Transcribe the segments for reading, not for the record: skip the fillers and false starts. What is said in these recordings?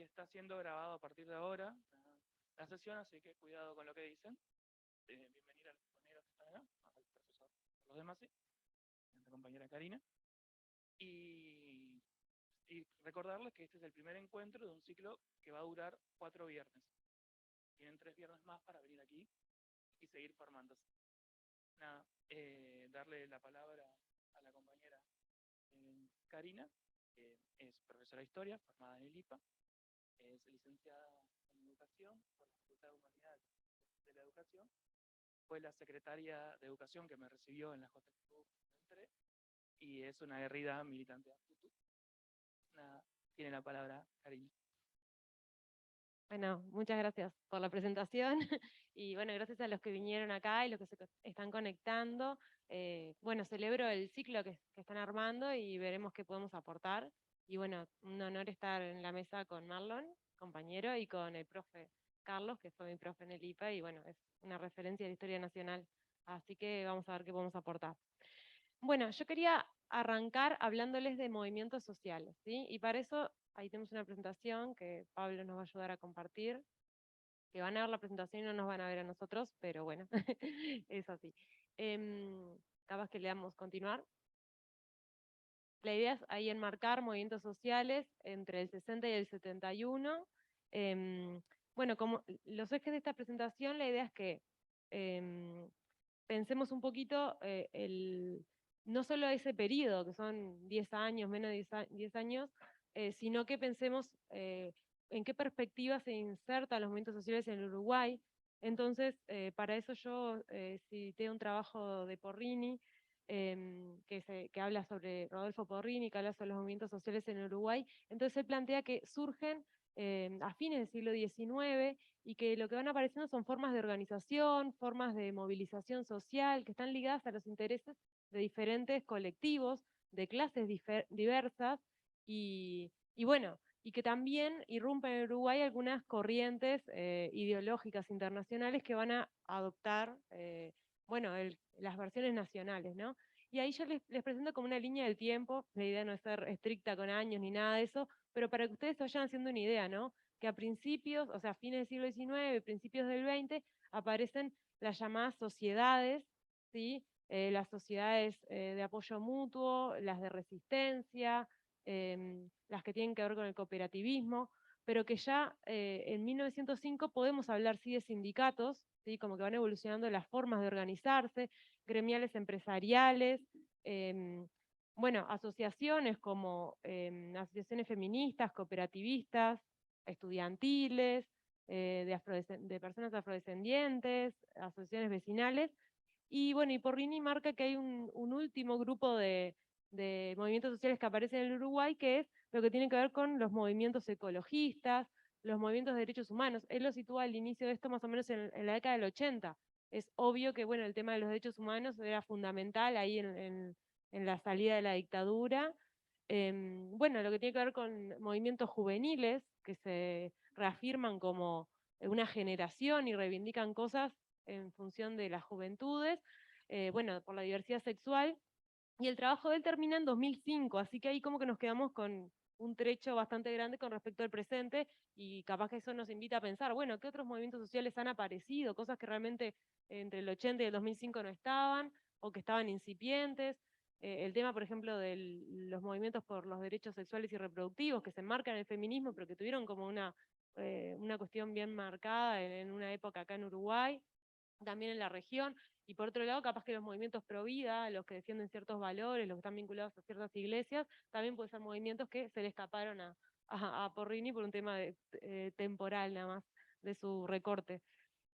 está siendo grabado a partir de ahora la sesión, así que cuidado con lo que dicen. Bienvenida a los compañeros que están acá, al profesor los demás, sí, a la compañera Karina. Y, y recordarles que este es el primer encuentro de un ciclo que va a durar 4 viernes. Tienen 3 viernes más para venir aquí y seguir formándose. Nada, darle la palabra a la compañera Karina, que es profesora de historia, formada en el IPA, es licenciada en educación por la Facultad de Humanidades de la Educación, fue la secretaria de Educación que me recibió en la JFU entré, y es una aguerrida militante de AFUTU. Nada, tiene la palabra Karina. Bueno, muchas gracias por la presentación y bueno, gracias a los que vinieron acá y los que se están conectando. Bueno, celebro el ciclo que están armando y veremos qué podemos aportar. Y bueno, un honor estar en la mesa con Marlon, compañero, y con el profe Carlos, que fue mi profe en el IPA, y bueno, es una referencia de historia nacional. Así que vamos a ver qué podemos aportar. Bueno, yo quería arrancar hablándoles de movimientos sociales, ¿sí? Y para eso, ahí tenemos una presentación que Pablo nos va a ayudar a compartir, que van a ver la presentación y no nos van a ver a nosotros, pero bueno, es así. Capaz que le damos continuar. La idea es ahí enmarcar movimientos sociales entre el 60 y el 71. Bueno, como los ejes de esta presentación, la idea es que pensemos un poquito no solo ese periodo, que son 10 años, menos de 10 años, sino que pensemos en qué perspectiva se insertan los movimientos sociales en Uruguay. Entonces, para eso yo cité un trabajo de Porrini, que habla sobre Rodolfo Porrini, que habla sobre los movimientos sociales en Uruguay. Entonces él plantea que surgen a fines del siglo XIX y que lo que van apareciendo son formas de organización, formas de movilización social que están ligadas a los intereses de diferentes colectivos, de clases diversas, y bueno, y que también irrumpen en Uruguay algunas corrientes ideológicas internacionales que van a adoptar bueno, las versiones nacionales, ¿no? Y ahí yo les presento como una línea del tiempo, la idea no es ser estricta con años ni nada de eso, pero para que ustedes se vayan haciendo una idea, ¿no? Que a principios, o sea, fines del siglo XIX, principios del XX, aparecen las llamadas sociedades, ¿sí? Las sociedades de apoyo mutuo, las de resistencia, las que tienen que ver con el cooperativismo, pero que ya en 1905 podemos hablar sí de sindicatos, ¿sí? Como que van evolucionando las formas de organizarse, gremiales empresariales, bueno, asociaciones como asociaciones feministas, cooperativistas, estudiantiles, de personas afrodescendientes, asociaciones vecinales, y bueno, y Porrini marca que hay un último grupo de movimientos sociales que aparecen en el Uruguay, que es lo que tiene que ver con los movimientos ecologistas, los movimientos de derechos humanos. Él lo sitúa al inicio de esto más o menos en la década del 80. Es obvio que bueno, el tema de los derechos humanos era fundamental ahí en la salida de la dictadura. Bueno, lo que tiene que ver con movimientos juveniles, que se reafirman como una generación y reivindican cosas en función de las juventudes, bueno, por la diversidad sexual, y el trabajo de él termina en 2005, así que ahí como que nos quedamos con un trecho bastante grande con respecto al presente, y capaz que eso nos invita a pensar, bueno, ¿qué otros movimientos sociales han aparecido? Cosas que realmente entre el 80 y el 2005 no estaban, o que estaban incipientes. El tema, por ejemplo, de los movimientos por los derechos sexuales y reproductivos, que se enmarcan en el feminismo, pero que tuvieron como una cuestión bien marcada en una época acá en Uruguay, también en la región, y por otro lado, capaz que los movimientos pro vida, los que defienden ciertos valores, los que están vinculados a ciertas iglesias, también pueden ser movimientos que se le escaparon a Porrini por un tema temporal nada más, de su recorte.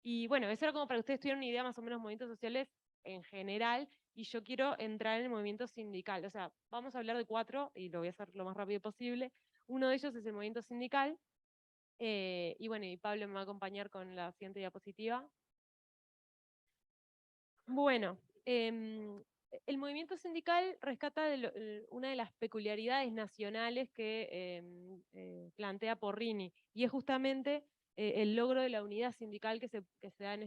Y bueno, eso era como para que ustedes tuvieran una idea más o menos de movimientos sociales en general, y yo quiero entrar en el movimiento sindical. O sea, vamos a hablar de 4, y lo voy a hacer lo más rápido posible. Uno de ellos es el movimiento sindical, y bueno, y Pablo me va a acompañar con la siguiente diapositiva. Bueno, el movimiento sindical rescata una de las peculiaridades nacionales que plantea Porrini, y es justamente el logro de la unidad sindical que se da en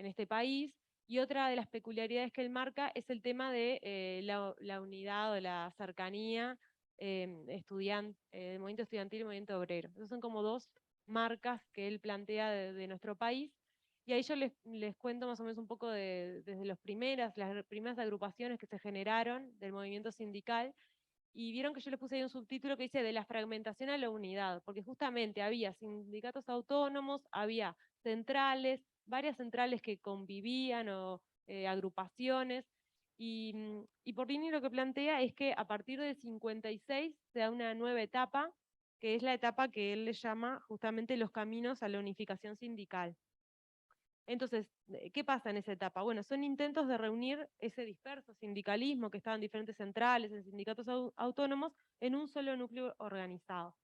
este país, y otra de las peculiaridades que él marca es el tema de la unidad o la cercanía el movimiento estudiantil y el movimiento obrero. Esas son como dos marcas que él plantea de nuestro país. Y ahí yo les cuento más o menos un poco desde las primeras agrupaciones que se generaron del movimiento sindical. Y vieron que yo les puse ahí un subtítulo que dice de la fragmentación a la unidad, porque justamente había sindicatos autónomos, había centrales, varias centrales que convivían o agrupaciones, y Porrini lo que plantea es que a partir del 56 se da una nueva etapa, que es la etapa que él le llama justamente los caminos a la unificación sindical. Entonces, ¿qué pasa en esa etapa? Bueno, son intentos de reunir ese disperso sindicalismo que estaba en diferentes centrales, en sindicatos autónomos, en un solo núcleo organizado.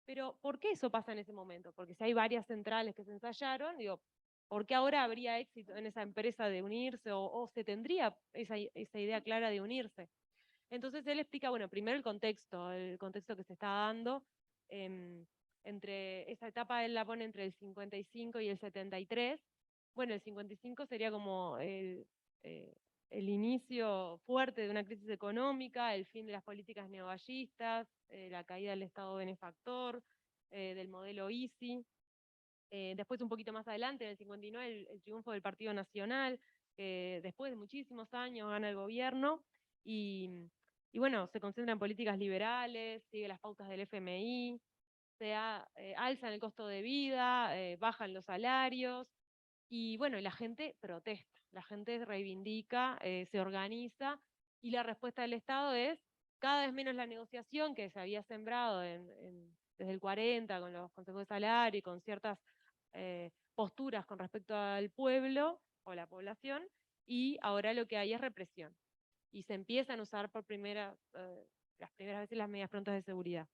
Pero, ¿por qué eso pasa en ese momento? Porque si hay varias centrales que se ensayaron, digo, ¿por qué ahora habría éxito en esa empresa de unirse o se tendría esa idea clara de unirse? Entonces él explica, bueno, primero el contexto que se está dando, entre esa etapa él la pone entre el 55 y el 73. Bueno, el 55 sería como el inicio fuerte de una crisis económica, el fin de las políticas neogallistas, la caída del Estado benefactor, del modelo ISI. Después un poquito más adelante, en el 59, el triunfo del Partido Nacional, que después de muchísimos años gana el gobierno, y bueno, se concentra en políticas liberales, sigue las pautas del FMI, alzan el costo de vida, bajan los salarios, y bueno, la gente protesta, la gente reivindica, se organiza, y la respuesta del Estado es cada vez menos la negociación que se había sembrado desde el 40 con los consejos de salario y con ciertas posturas con respecto al pueblo o la población, y ahora lo que hay es represión. Y se empiezan a usar por las primeras veces las medidas prontas de seguridad.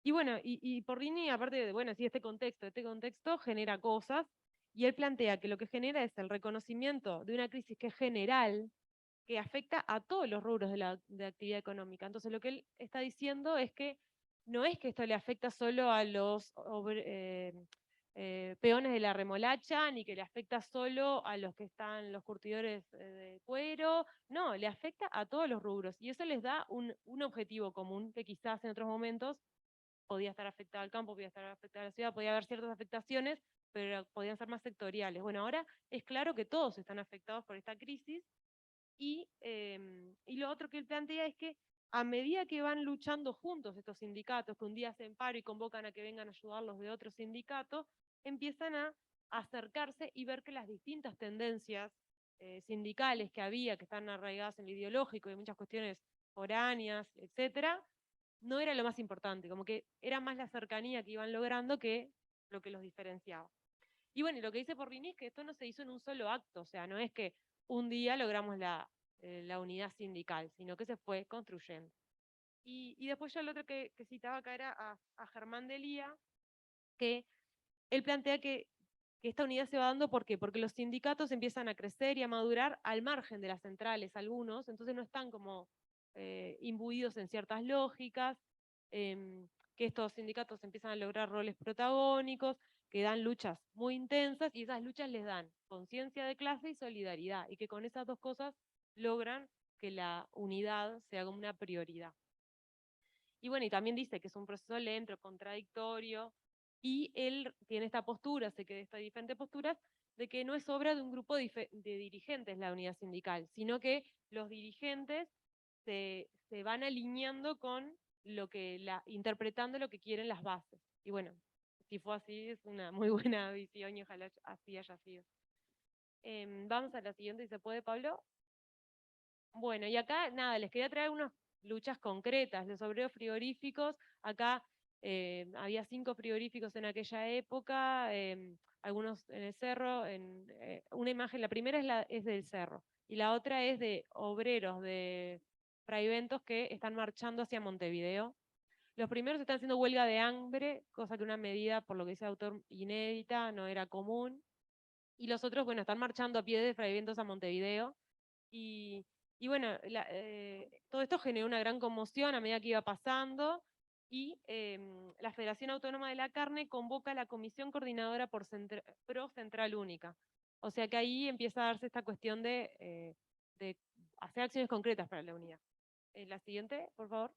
Y bueno, y Porrini, aparte de, bueno, sí, este contexto genera cosas, y él plantea que lo que genera es el reconocimiento de una crisis que es general, que afecta a todos los rubros de la actividad económica. Entonces lo que él está diciendo es que no es que esto le afecta solo a los peones de la remolacha, ni que le afecta solo a los que están los curtidores de cuero, no, le afecta a todos los rubros, y eso les da un objetivo común que quizás en otros momentos podía estar afectado al campo, podía estar afectado a la ciudad, podía haber ciertas afectaciones, pero podían ser más sectoriales. Bueno, ahora es claro que todos están afectados por esta crisis, y lo otro que él plantea es que a medida que van luchando juntos estos sindicatos, que un día hacen paro y convocan a que vengan a ayudarlos de otros sindicatos, empiezan a acercarse y ver que las distintas tendencias sindicales que había, que están arraigadas en lo ideológico y en muchas cuestiones foráneas, etcétera, no era lo más importante, como que era más la cercanía que iban logrando que lo que los diferenciaba. Y bueno, y lo que dice Porrini es que esto no se hizo en un solo acto, o sea, no es que un día logramos la unidad sindical, sino que se fue construyendo. Y después ya el otro que citaba acá era a Germán Delía, que él plantea que esta unidad se va dando, ¿por qué? Porque los sindicatos empiezan a crecer y a madurar al margen de las centrales, algunos, entonces no están como imbuidos en ciertas lógicas, que estos sindicatos empiezan a lograr roles protagónicos, que dan luchas muy intensas, y esas luchas les dan conciencia de clase y solidaridad, y que con esas dos cosas logran que la unidad sea como una prioridad. Y bueno, y también dice que es un proceso lento, contradictorio, y él tiene esta postura, sé que de estas diferentes posturas, de que no es obra de un grupo de dirigentes la unidad sindical, sino que los dirigentes se van alineando con interpretando lo que quieren las bases. Y bueno, si fue así, es una muy buena visión y ojalá así haya sido. Vamos a la siguiente, si se puede, Pablo. Bueno, y acá, nada, les quería traer unas luchas concretas. Los obreros frigoríficos, acá había 5 frigoríficos en aquella época, algunos en el cerro, una imagen, la primera es del cerro, y la otra es de obreros de fraiventos que están marchando hacia Montevideo. Los primeros están haciendo huelga de hambre, cosa que una medida, por lo que dice el autor, inédita, no era común. Y los otros, bueno, están marchando a pie de fraiventos a Montevideo. Y bueno, todo esto generó una gran conmoción a medida que iba pasando, y la Federación Autónoma de la Carne convoca a la Comisión Coordinadora Pro Central Única. O sea que ahí empieza a darse esta cuestión de hacer acciones concretas para la unidad. La siguiente, por favor.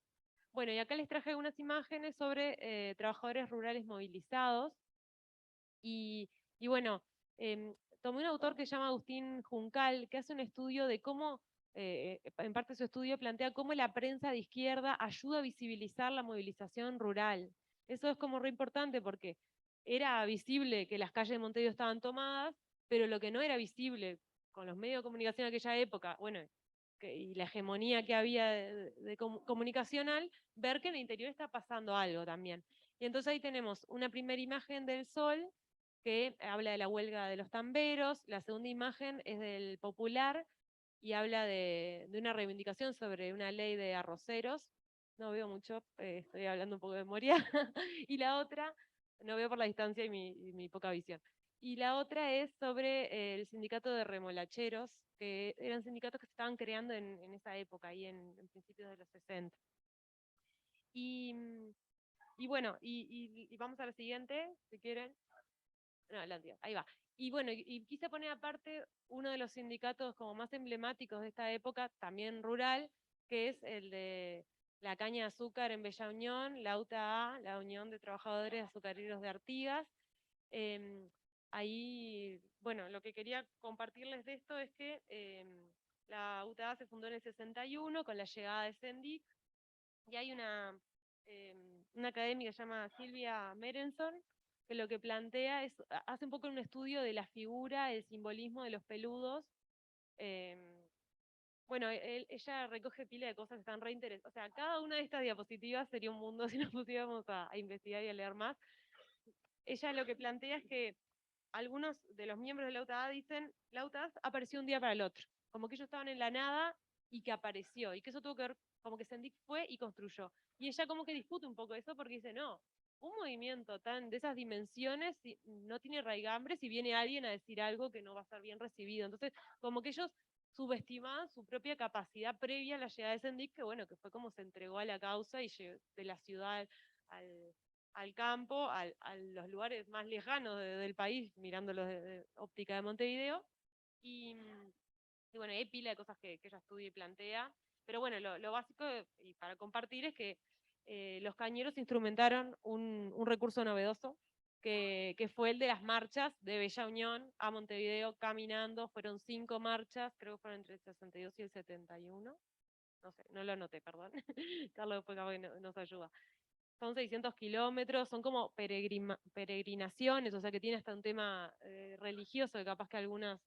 Bueno, y acá les traje algunas imágenes sobre trabajadores rurales movilizados. Y, y bueno, tomé un autor que se llama Agustín Juncal, que hace un estudio de cómo, en parte su estudio plantea cómo la prensa de izquierda ayuda a visibilizar la movilización rural. Eso es como re importante porque era visible que las calles de Montevideo estaban tomadas, pero lo que no era visible con los medios de comunicación de aquella época, bueno, y la hegemonía que había comunicacional, ver que en el interior está pasando algo también. Y entonces ahí tenemos una primera imagen del sol que habla de la huelga de los tamberos, la segunda imagen es del Popular y habla de una reivindicación sobre una ley de arroceros. No veo mucho, estoy hablando un poco de memoria. Y la otra, no veo por la distancia y mi poca visión. Y la otra es sobre el sindicato de remolacheros, que eran sindicatos que se estaban creando en esa época, ahí en principios de los 60. Y, y bueno, y vamos a la siguiente, si quieren. No, la anterior, ahí va. Y bueno, y quise poner aparte uno de los sindicatos como más emblemáticos de esta época, también rural, que es el de la caña de azúcar en Bella Unión, la UTA, la Unión de Trabajadores Azucareros de Artigas. Ahí, bueno, lo que quería compartirles de esto es que la UTA se fundó en el 61 con la llegada de Sendik, y hay una académica que se llama Silvia Merenson, que lo que plantea es, hace un poco un estudio de la figura, el simbolismo de los peludos. Bueno, ella recoge pila de cosas que están re interesantes. O sea, cada una de estas diapositivas sería un mundo si nos pusiéramos a investigar y a leer más. Ella lo que plantea es que algunos de los miembros de la UTA dicen, la UTA apareció un día para el otro, como que ellos estaban en la nada y que apareció, y que eso tuvo que ver, como que Sendik fue y construyó. Y ella como que discute un poco eso porque dice, no, un movimiento tan de esas dimensiones no tiene raigambre si viene alguien a decir algo que no va a estar bien recibido. Entonces, como que ellos subestimaban su propia capacidad previa a la llegada de Sendik, que bueno, que fue como se entregó a la causa y de la ciudad al campo, a los lugares más lejanos del país, mirándolos de óptica de Montevideo. Y, y bueno, hay pila de cosas que ella estudia y plantea. Pero bueno, lo básico, y para compartir, es que los cañeros instrumentaron un recurso novedoso, que fue el de las marchas de Bella Unión a Montevideo caminando. Fueron 5 marchas, creo que fueron entre el 62 y el 71. No sé, no lo anoté, perdón. Carlos después capaz que nos ayuda. Son 600 kilómetros, son como peregrinaciones, o sea que tiene hasta un tema religioso, que capaz que algunas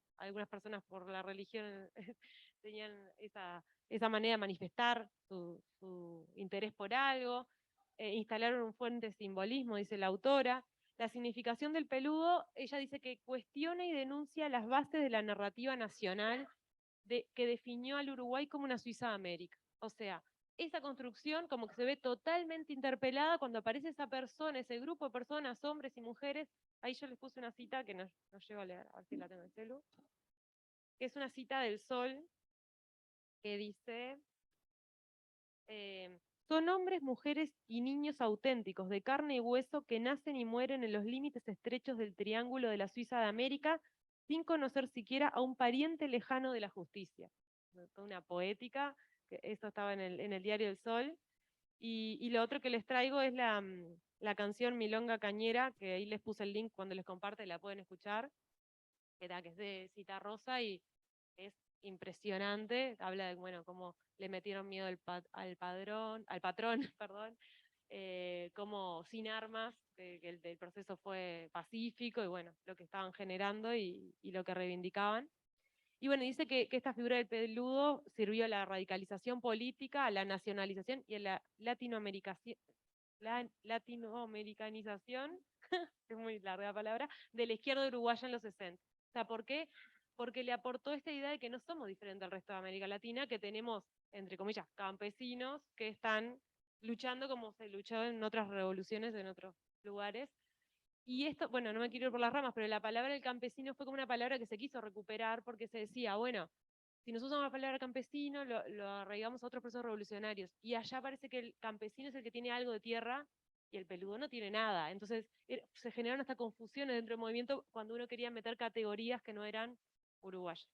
personas por la religión tenían esa manera de manifestar su interés por algo. Instalaron un fuerte simbolismo, dice la autora. La significación del peludo, ella dice que cuestiona y denuncia las bases de la narrativa nacional que definió al Uruguay como una Suiza de América. O sea, esa construcción como que se ve totalmente interpelada cuando aparece esa persona, ese grupo de personas, hombres y mujeres. Ahí yo les puse una cita que no llego a leer, a ver si la tengo en el celu, que es una cita del Sol, que dice, son hombres, mujeres y niños auténticos, de carne y hueso, que nacen y mueren en los límites estrechos del triángulo de la Suiza de América, sin conocer siquiera a un pariente lejano de la justicia. Una poética, que esto estaba en el diario El Sol. Y lo otro que les traigo es la canción Milonga Cañera, que ahí les puse el link cuando les comparte, la pueden escuchar, que es de Cita Rosa y es impresionante. Habla de, bueno, cómo le metieron miedo al patrón, perdón, cómo sin armas, que el proceso fue pacífico y bueno, lo que estaban generando y lo que reivindicaban. Y bueno, dice que esta figura del peludo sirvió a la radicalización política, a la nacionalización y a la latinoamericanización, es muy larga la palabra, de la izquierda uruguaya en los 60. O sea, ¿por qué? Porque le aportó esta idea de que no somos diferentes al resto de América Latina, que tenemos, entre comillas, campesinos que están luchando como se luchó en otras revoluciones en otros lugares. Y esto, bueno, no me quiero ir por las ramas, pero la palabra del campesino fue como una palabra que se quiso recuperar porque se decía, bueno, si nosotros usamos la palabra campesino, lo arraigamos a otros procesos revolucionarios. Y allá parece que el campesino es el que tiene algo de tierra y el peludo no tiene nada. Entonces se generaron hasta confusiones dentro del movimiento cuando uno quería meter categorías que no eran uruguayas.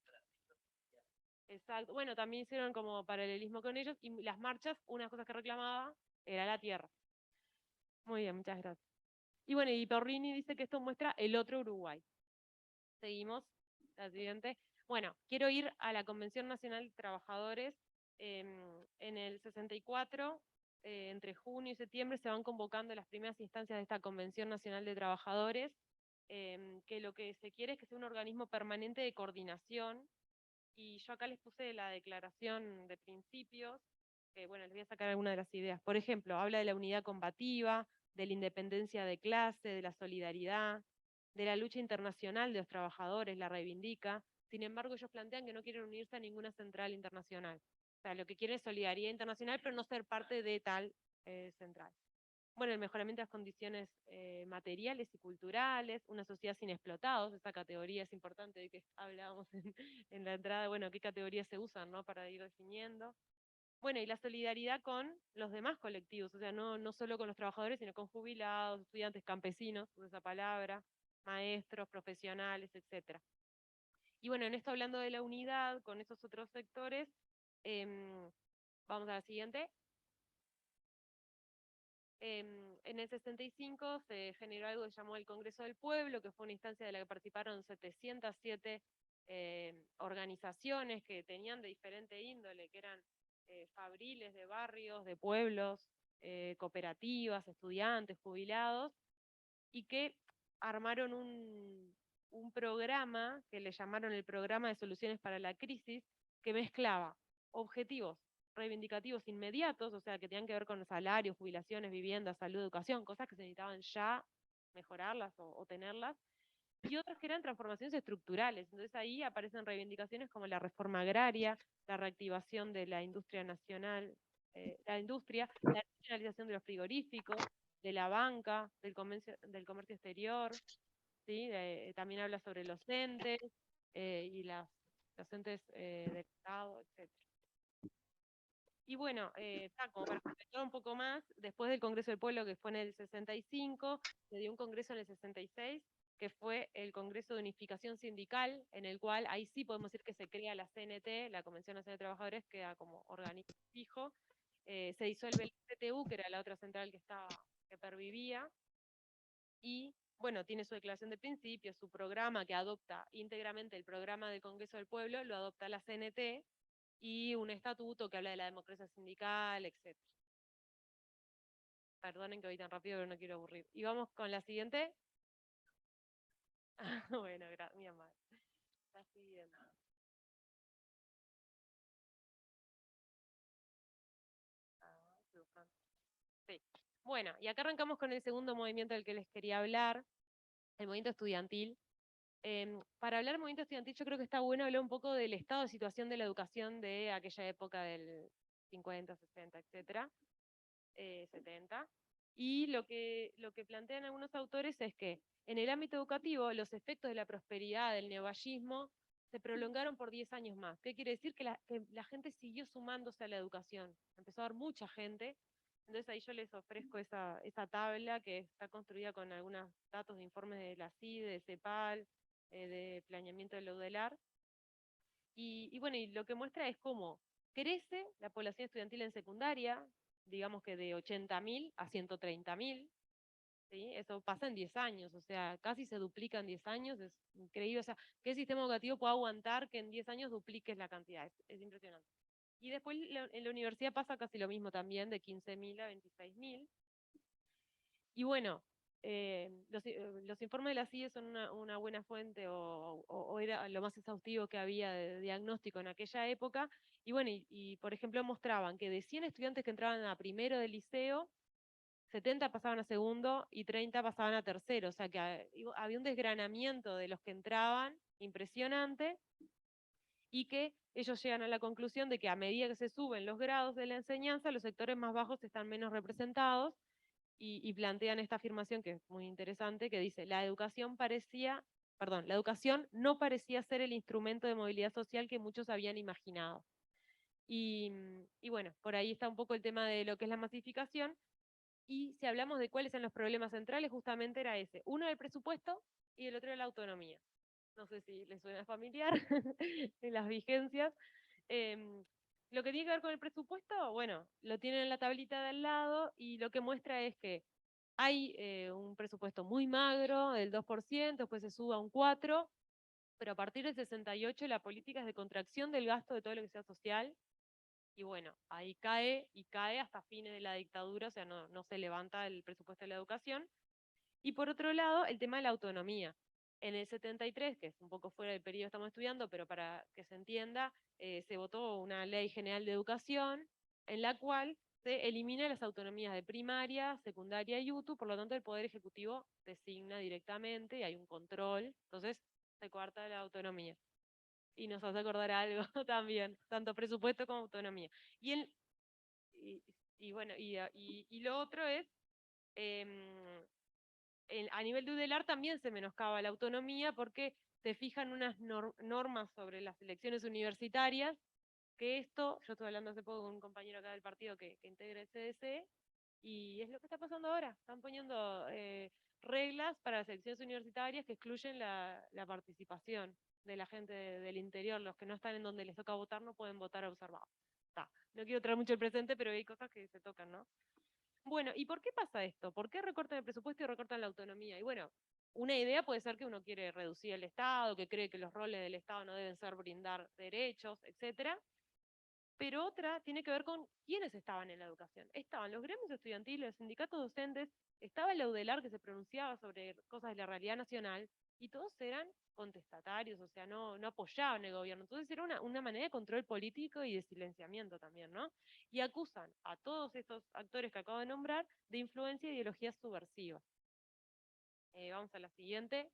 Exacto. Bueno, también hicieron como paralelismo con ellos, y las marchas, una de las cosas que reclamaba era la tierra. Muy bien, muchas gracias. Y bueno, y Porrini dice que esto muestra el otro Uruguay. Seguimos, la siguiente. Bueno, quiero ir a la Convención Nacional de Trabajadores. En el 64, entre junio y septiembre, se van convocando las primeras instancias de esta Convención Nacional de Trabajadores, que lo que se quiere es que sea un organismo permanente de coordinación. Y yo acá les puse la declaración de principios, que bueno, les voy a sacar algunas de las ideas. Por ejemplo, habla de la unidad combativa, de la independencia de clase, de la solidaridad, de la lucha internacional de los trabajadores, la reivindica. Sin embargo, ellos plantean que no quieren unirse a ninguna central internacional. O sea, lo que quieren es solidaridad internacional, pero no ser parte de tal central. Bueno, el mejoramiento de las condiciones materiales y culturales, una sociedad sin explotados, esa categoría es importante de que hablábamos en la entrada, bueno, qué categorías se usan, ¿no? Para ir definiendo. Bueno, y la solidaridad con los demás colectivos, o sea, no solo con los trabajadores, sino con jubilados, estudiantes, campesinos, uso esa palabra, maestros, profesionales, etc. Y bueno, en esto hablando de la unidad con esos otros sectores, vamos a la siguiente. En el 65 se generó algo que se llamó el Congreso del Pueblo, que fue una instancia de la que participaron 707 organizaciones que tenían de diferente índole, que eran fabriles de barrios, de pueblos, cooperativas, estudiantes, jubilados, y que armaron un programa que le llamaron el Programa de Soluciones para la Crisis, que mezclaba objetivos reivindicativos inmediatos, o sea, que tenían que ver con salarios, jubilaciones, vivienda, salud, educación, cosas que se necesitaban ya mejorarlas o tenerlas, y otras que eran transformaciones estructurales. Entonces ahí aparecen reivindicaciones como la reforma agraria, la reactivación de la industria nacional, la nacionalización de los frigoríficos, de la banca, del comercio exterior, ¿sí? También habla sobre los entes y los entes del Estado, etc. Y bueno, como para completar un poco más, después del Congreso del Pueblo, que fue en el 65, se dio un congreso en el 66, que fue el Congreso de Unificación Sindical, en el cual ahí sí podemos decir que se crea la CNT, la Convención Nacional de Trabajadores, queda como organismo fijo. Se disuelve el CTU, que era la otra central que pervivía, y bueno, tiene su declaración de principios, su programa que adopta íntegramente el programa del Congreso del Pueblo, lo adopta la CNT, y un estatuto que habla de la democracia sindical, etc. Perdonen que voy tan rápido, pero no quiero aburrir. Y vamos con la siguiente. Bueno, mi amor. La siguiente. Estoy buscando. Sí. Bueno, y acá arrancamos con el segundo movimiento del que les quería hablar, el movimiento estudiantil. Para hablar del movimiento estudiantil yo creo que está bueno hablar un poco del estado de situación de la educación de aquella época del 50, 60, etcétera, 70. Y lo que plantean algunos autores es que en el ámbito educativo los efectos de la prosperidad del neovallismo se prolongaron por 10 años más. ¿Qué quiere decir? Que la gente siguió sumándose a la educación. Empezó a haber mucha gente. Entonces ahí yo les ofrezco esa tabla que está construida con algunos datos de informes de la CIDE, de CEPAL, de planeamiento del UDELAR. Y bueno, y lo que muestra es cómo crece la población estudiantil en secundaria, digamos que de 80.000 a 130.000, ¿sí? Eso pasa en 10 años, o sea, casi se duplica en 10 años, es increíble, o sea, ¿qué sistema educativo puede aguantar que en 10 años dupliques la cantidad? Es impresionante. Y después en la universidad pasa casi lo mismo también, de 15.000 a 26.000. Y bueno, los informes de la CIE son una buena fuente o era lo más exhaustivo que había de diagnóstico en aquella época. Y bueno, y por ejemplo mostraban que de 100 estudiantes que entraban a primero del liceo, 70 pasaban a segundo y 30 pasaban a tercero. O sea que había un desgranamiento de los que entraban impresionante, y que ellos llegan a la conclusión de que a medida que se suben los grados de la enseñanza, los sectores más bajos están menos representados, y plantean esta afirmación que es muy interesante, que dice, la educación no parecía ser el instrumento de movilidad social que muchos habían imaginado. Y bueno, por ahí está un poco el tema de lo que es la masificación, y si hablamos de cuáles son los problemas centrales, justamente era ese. Uno era el presupuesto y el otro era la autonomía. No sé si les suena familiar en las vigencias. Lo que tiene que ver con el presupuesto, bueno, lo tienen en la tablita de al lado y lo que muestra es que hay un presupuesto muy magro, del 2%, después se sube a un 4%, pero a partir del 68 la política es de contracción del gasto de todo lo que sea social, y bueno, ahí cae y cae hasta fines de la dictadura, o sea, no se levanta el presupuesto de la educación. Y por otro lado, el tema de la autonomía. En el 73, que es un poco fuera del periodo que estamos estudiando, pero para que se entienda, se votó una ley general de educación en la cual se elimina las autonomías de primaria, secundaria y UTU, por lo tanto el Poder Ejecutivo designa directamente y hay un control, entonces se coarta la autonomía. Y nos hace acordar algo también, tanto presupuesto como autonomía. Y, el, y, y bueno, y lo otro es, em, a nivel de UDELAR también se menoscaba la autonomía porque se fijan unas normas sobre las elecciones universitarias, que esto, yo estuve hablando hace poco con un compañero acá del partido que integra el CDC, y es lo que está pasando ahora, están poniendo reglas para las elecciones universitarias que excluyen la participación de la gente del interior, los que no están en donde les toca votar no pueden votar observados. No quiero traer mucho el presente, pero hay cosas que se tocan, ¿no? Bueno, ¿y por qué pasa esto? ¿Por qué recortan el presupuesto y recortan la autonomía? Y bueno, una idea puede ser que uno quiere reducir el Estado, que cree que los roles del Estado no deben ser brindar derechos, etcétera. Pero otra tiene que ver con quiénes estaban en la educación. Estaban los gremios estudiantiles, los sindicatos docentes, estaba el UDELAR que se pronunciaba sobre cosas de la realidad nacional, y todos eran contestatarios, o sea, no apoyaban el gobierno. Entonces era una manera de control político y de silenciamiento también, ¿no? Y acusan a todos estos actores que acabo de nombrar de influencia e ideologías subversivas. Vamos a la siguiente.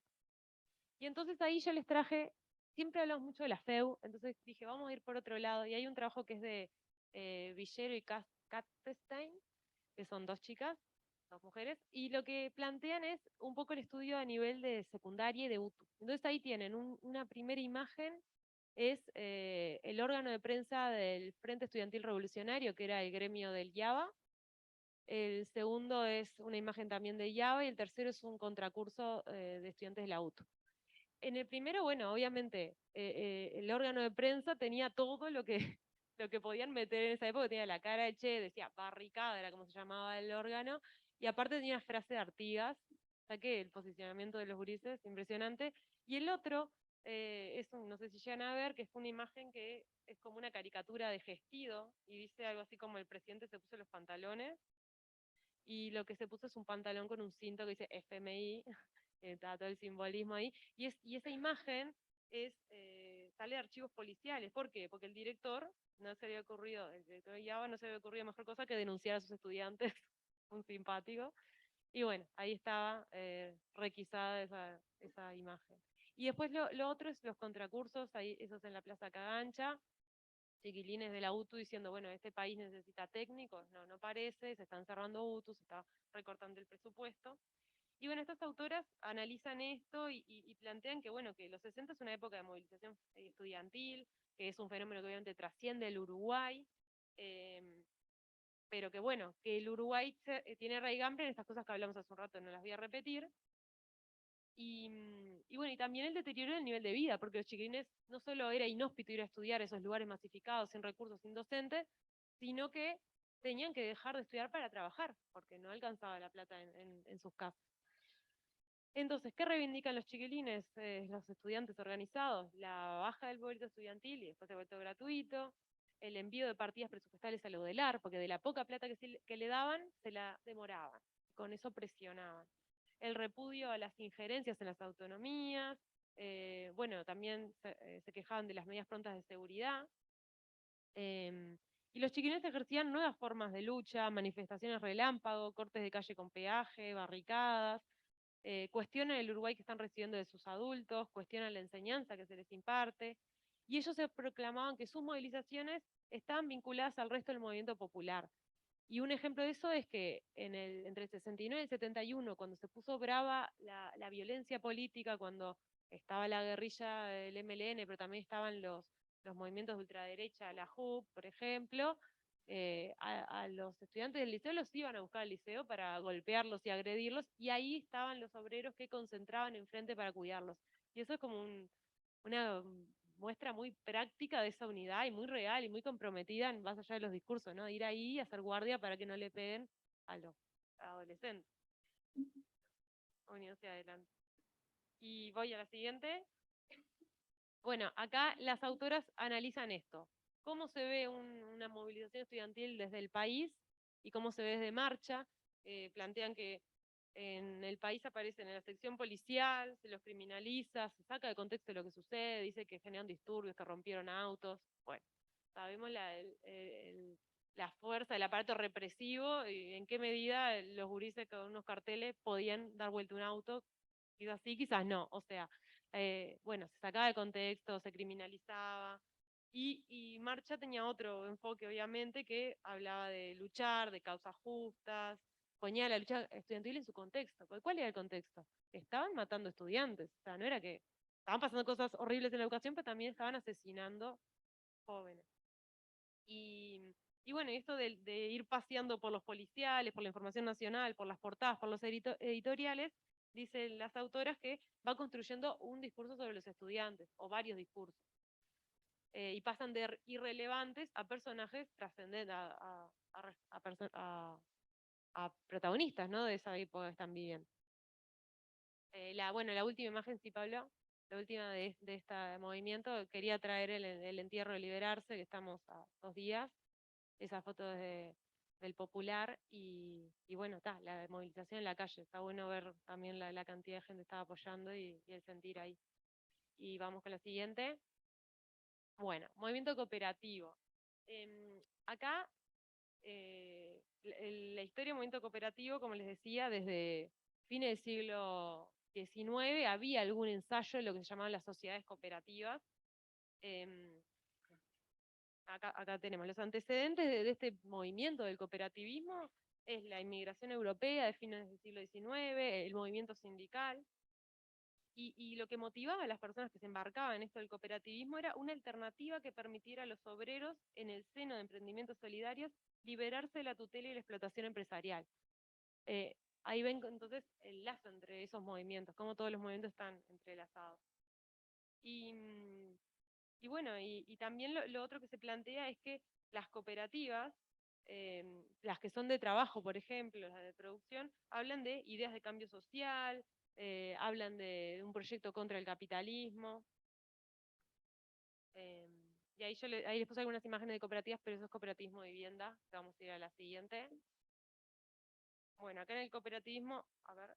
Y entonces ahí yo les traje, siempre hablamos mucho de la FEU, entonces dije, vamos a ir por otro lado. Y hay un trabajo que es de Villero y Katestein, que son dos chicas, dos mujeres, y lo que plantean es un poco el estudio a nivel de secundaria y de UTU. Entonces ahí tienen una primera imagen, es el órgano de prensa del Frente Estudiantil Revolucionario, que era el gremio del IABA. El segundo es una imagen también de IABA y el tercero es un contracurso de estudiantes de la UTU. En el primero, bueno, obviamente, el órgano de prensa tenía todo lo que, lo que podían meter en esa época, tenía la cara de Che, decía barricada, era como se llamaba el órgano, y aparte tenía una frase de Artigas, o sea que el posicionamiento de los gurises, impresionante. Y el otro, no sé si llegan a ver, que es una imagen que es como una caricatura de Gestido, y dice algo así como el presidente se puso los pantalones, y lo que se puso es un pantalón con un cinto que dice FMI, está todo el simbolismo ahí, y esa imagen sale de archivos policiales. ¿Por qué? Porque el director el director de IABA no se había ocurrido mejor cosa que denunciar a sus estudiantes, un simpático, y bueno, ahí estaba requisada esa imagen. Y después lo otro es los contracursos, ahí, esos en la Plaza Cagancha, chiquilines de la UTU diciendo, bueno, este país necesita técnicos, no parece, se están cerrando UTU, se está recortando el presupuesto. Y bueno, estas autoras analizan esto y plantean que, bueno, que los 60 es una época de movilización estudiantil, que es un fenómeno que obviamente trasciende el Uruguay, eh, pero que bueno, que el Uruguay tiene raigambre en estas cosas que hablamos hace un rato, no las voy a repetir. Y bueno, y también el deterioro del nivel de vida, porque los chiquilines no solo era inhóspito ir a estudiar a esos lugares masificados, sin recursos, sin docentes, sino que tenían que dejar de estudiar para trabajar, porque no alcanzaba la plata en sus casas. Entonces, ¿qué reivindican los chiquilines, los estudiantes organizados? La baja del boleto estudiantil y después el boleto gratuito, el envío de partidas presupuestales a lo UDELAR, porque de la poca plata que le daban, se la demoraban, con eso presionaban. El repudio a las injerencias en las autonomías, bueno, también se quejaban de las medidas prontas de seguridad, y los chiquilines ejercían nuevas formas de lucha, manifestaciones relámpago, cortes de calle con peaje, barricadas, cuestionan el Uruguay que están recibiendo de sus adultos, cuestionan la enseñanza que se les imparte, y ellos se proclamaban que sus movilizaciones estaban vinculadas al resto del movimiento popular. Y un ejemplo de eso es que entre el 69 y el 71, cuando se puso brava la violencia política, cuando estaba la guerrilla del MLN, pero también estaban los movimientos de ultraderecha, la JUP, por ejemplo, a los estudiantes del liceo los iban a buscar al liceo para golpearlos y agredirlos, y ahí estaban los obreros que concentraban enfrente para cuidarlos. Y eso es como una muestra muy práctica de esa unidad y muy real y muy comprometida en más allá de los discursos, ¿no? De ir ahí y hacer guardia para que no le peguen a los adolescentes. Unión hacia adelante. Y voy a la siguiente. Bueno, acá las autoras analizan esto. ¿Cómo se ve una movilización estudiantil desde el país y cómo se ve desde marcha? Plantean que en el país aparecen en la sección policial, se los criminaliza, se saca de contexto lo que sucede, dice que generan disturbios, que rompieron autos. Bueno, sabemos la fuerza del aparato represivo y en qué medida los gurises con unos carteles podían dar vuelta un auto, quizás sí, quizás no. O sea, bueno, se sacaba de contexto, se criminalizaba. Y Marcha tenía otro enfoque, obviamente, que hablaba de luchar, de causas justas, ponía la lucha estudiantil en su contexto. Porque ¿cuál era el contexto? Estaban matando estudiantes. O sea, no era que estaban pasando cosas horribles en la educación, pero también estaban asesinando jóvenes. Y bueno, esto de ir paseando por los policiales, por la información nacional, por las portadas, por los editoriales, dicen las autoras que va construyendo un discurso sobre los estudiantes, o varios discursos. Y pasan de irrelevantes a personajes trascendentes, a protagonistas, ¿no? De esa época que están viviendo. Bueno, la última imagen, sí, Pablo, la última de este movimiento, quería traer el entierro de Liberarse, que estamos a 2 días, esa foto del Popular, y bueno, está, la movilización en la calle, está bueno ver también la cantidad de gente que estaba apoyando y el sentir ahí. Y vamos con la siguiente. Bueno, movimiento cooperativo. Acá, la historia del movimiento cooperativo, como les decía, desde fines del siglo XIX había algún ensayo de lo que se llamaban las sociedades cooperativas. Acá tenemos los antecedentes de este movimiento del cooperativismo, es la inmigración europea de fines del siglo XIX, el movimiento sindical, y lo que motivaba a las personas que se embarcaban en esto del cooperativismo era una alternativa que permitiera a los obreros, en el seno de emprendimientos solidarios, liberarse de la tutela y la explotación empresarial. Ahí ven entonces el lazo entre esos movimientos, cómo todos los movimientos están entrelazados. Y bueno, y también lo otro que se plantea es que las cooperativas, las que son de trabajo, por ejemplo, las de producción, hablan de ideas de cambio social, hablan de un proyecto contra el capitalismo. Y ahí les puse algunas imágenes de cooperativas, pero eso es cooperativismo de vivienda, que vamos a ir a la siguiente. Bueno, acá en el cooperativismo, a ver.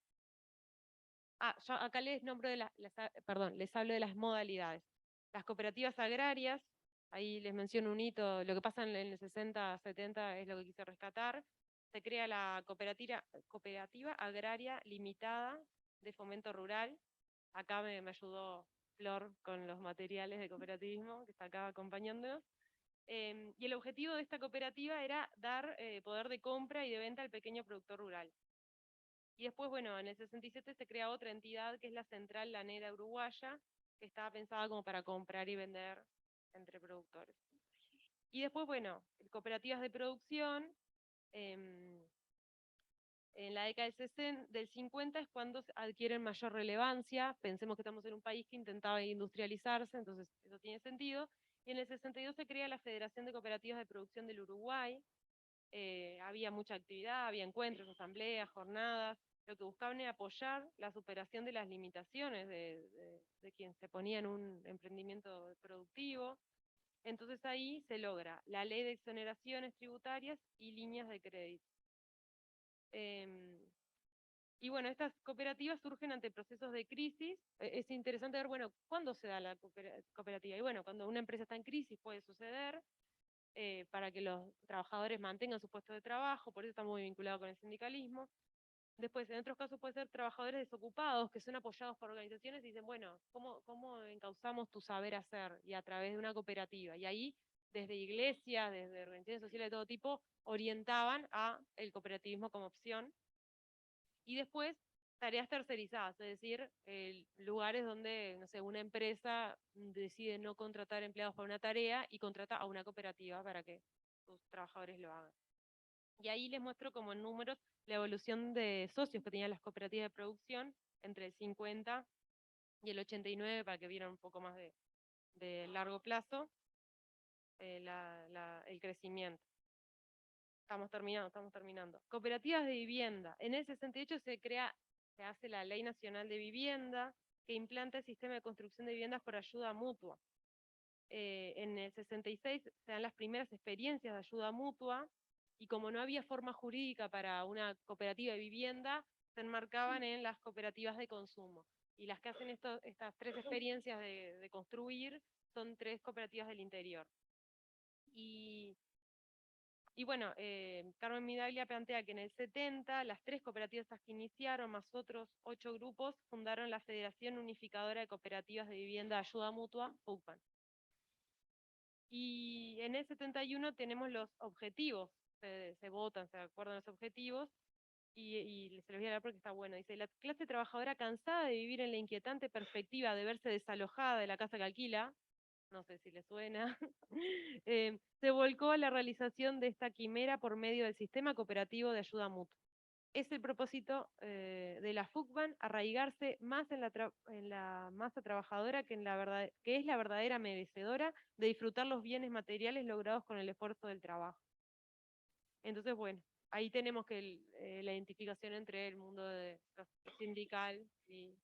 Yo acá les nombro les hablo de las modalidades. Las cooperativas agrarias, ahí les menciono un hito, lo que pasa en el 60, 70 es lo que quise rescatar. Se crea la cooperativa agraria limitada de fomento rural. Acá me ayudó Flor con los materiales de cooperativismo, que está acá acompañándonos. Y el objetivo de esta cooperativa era dar poder de compra y de venta al pequeño productor rural. Y después, bueno, en el 67 se crea otra entidad que es la Central Lanera Uruguaya, que estaba pensada como para comprar y vender entre productores. Y después, bueno, cooperativas de producción, en la década del 50 es cuando adquieren mayor relevancia. Pensemos que estamos en un país que intentaba industrializarse, entonces eso tiene sentido. Y en el 62 se crea la Federación de Cooperativas de Producción del Uruguay. Había mucha actividad, había encuentros, asambleas, jornadas. Lo que buscaban era apoyar la superación de las limitaciones de quien se ponía en un emprendimiento productivo. Entonces ahí se logra la ley de exoneraciones tributarias y líneas de crédito. Y bueno, estas cooperativas surgen ante procesos de crisis. Es interesante ver, bueno, ¿cuándo se da la cooperativa? Y bueno, cuando una empresa está en crisis puede suceder, para que los trabajadores mantengan su puesto de trabajo, por eso está muy vinculado con el sindicalismo. Después, en otros casos puede ser trabajadores desocupados que son apoyados por organizaciones y dicen, bueno, ¿cómo encauzamos tu saber hacer? Y a través de una cooperativa. Y ahí, desde iglesias, desde organizaciones sociales de todo tipo, orientaban a el cooperativismo como opción. Y después, tareas tercerizadas, es decir, lugares donde, no sé, una empresa decide no contratar empleados para una tarea y contrata a una cooperativa para que sus trabajadores lo hagan. Y ahí les muestro como en números la evolución de socios que tenían las cooperativas de producción entre el 50 y el 89, para que vieran un poco más de largo plazo el crecimiento. Estamos terminando. Cooperativas de vivienda. En el 68 se hace la Ley Nacional de Vivienda, que implanta el sistema de construcción de viviendas por ayuda mutua. En el 66 se dan las primeras experiencias de ayuda mutua, y como no había forma jurídica para una cooperativa de vivienda, se enmarcaban en las cooperativas de consumo. Y las que hacen estas 3 experiencias de construir son 3 cooperativas del interior. Y bueno, Carmen Midaglia plantea que en el 70 las 3 cooperativas que iniciaron, más otros 8 grupos, fundaron la Federación Unificadora de Cooperativas de Vivienda de Ayuda Mutua, FUCPAN. Y en el 71 tenemos los objetivos, se votan, se acuerdan los objetivos, y se los voy a dar porque está bueno. Dice: la clase trabajadora, cansada de vivir en la inquietante perspectiva de verse desalojada de la casa que alquila, no sé si le suena, se volcó a la realización de esta quimera por medio del sistema cooperativo de ayuda mutua. Es el propósito de la FUCBAN arraigarse más en la masa trabajadora que es la verdadera merecedora de disfrutar los bienes materiales logrados con el esfuerzo del trabajo. Entonces, bueno, ahí tenemos que la identificación entre el mundo sindical y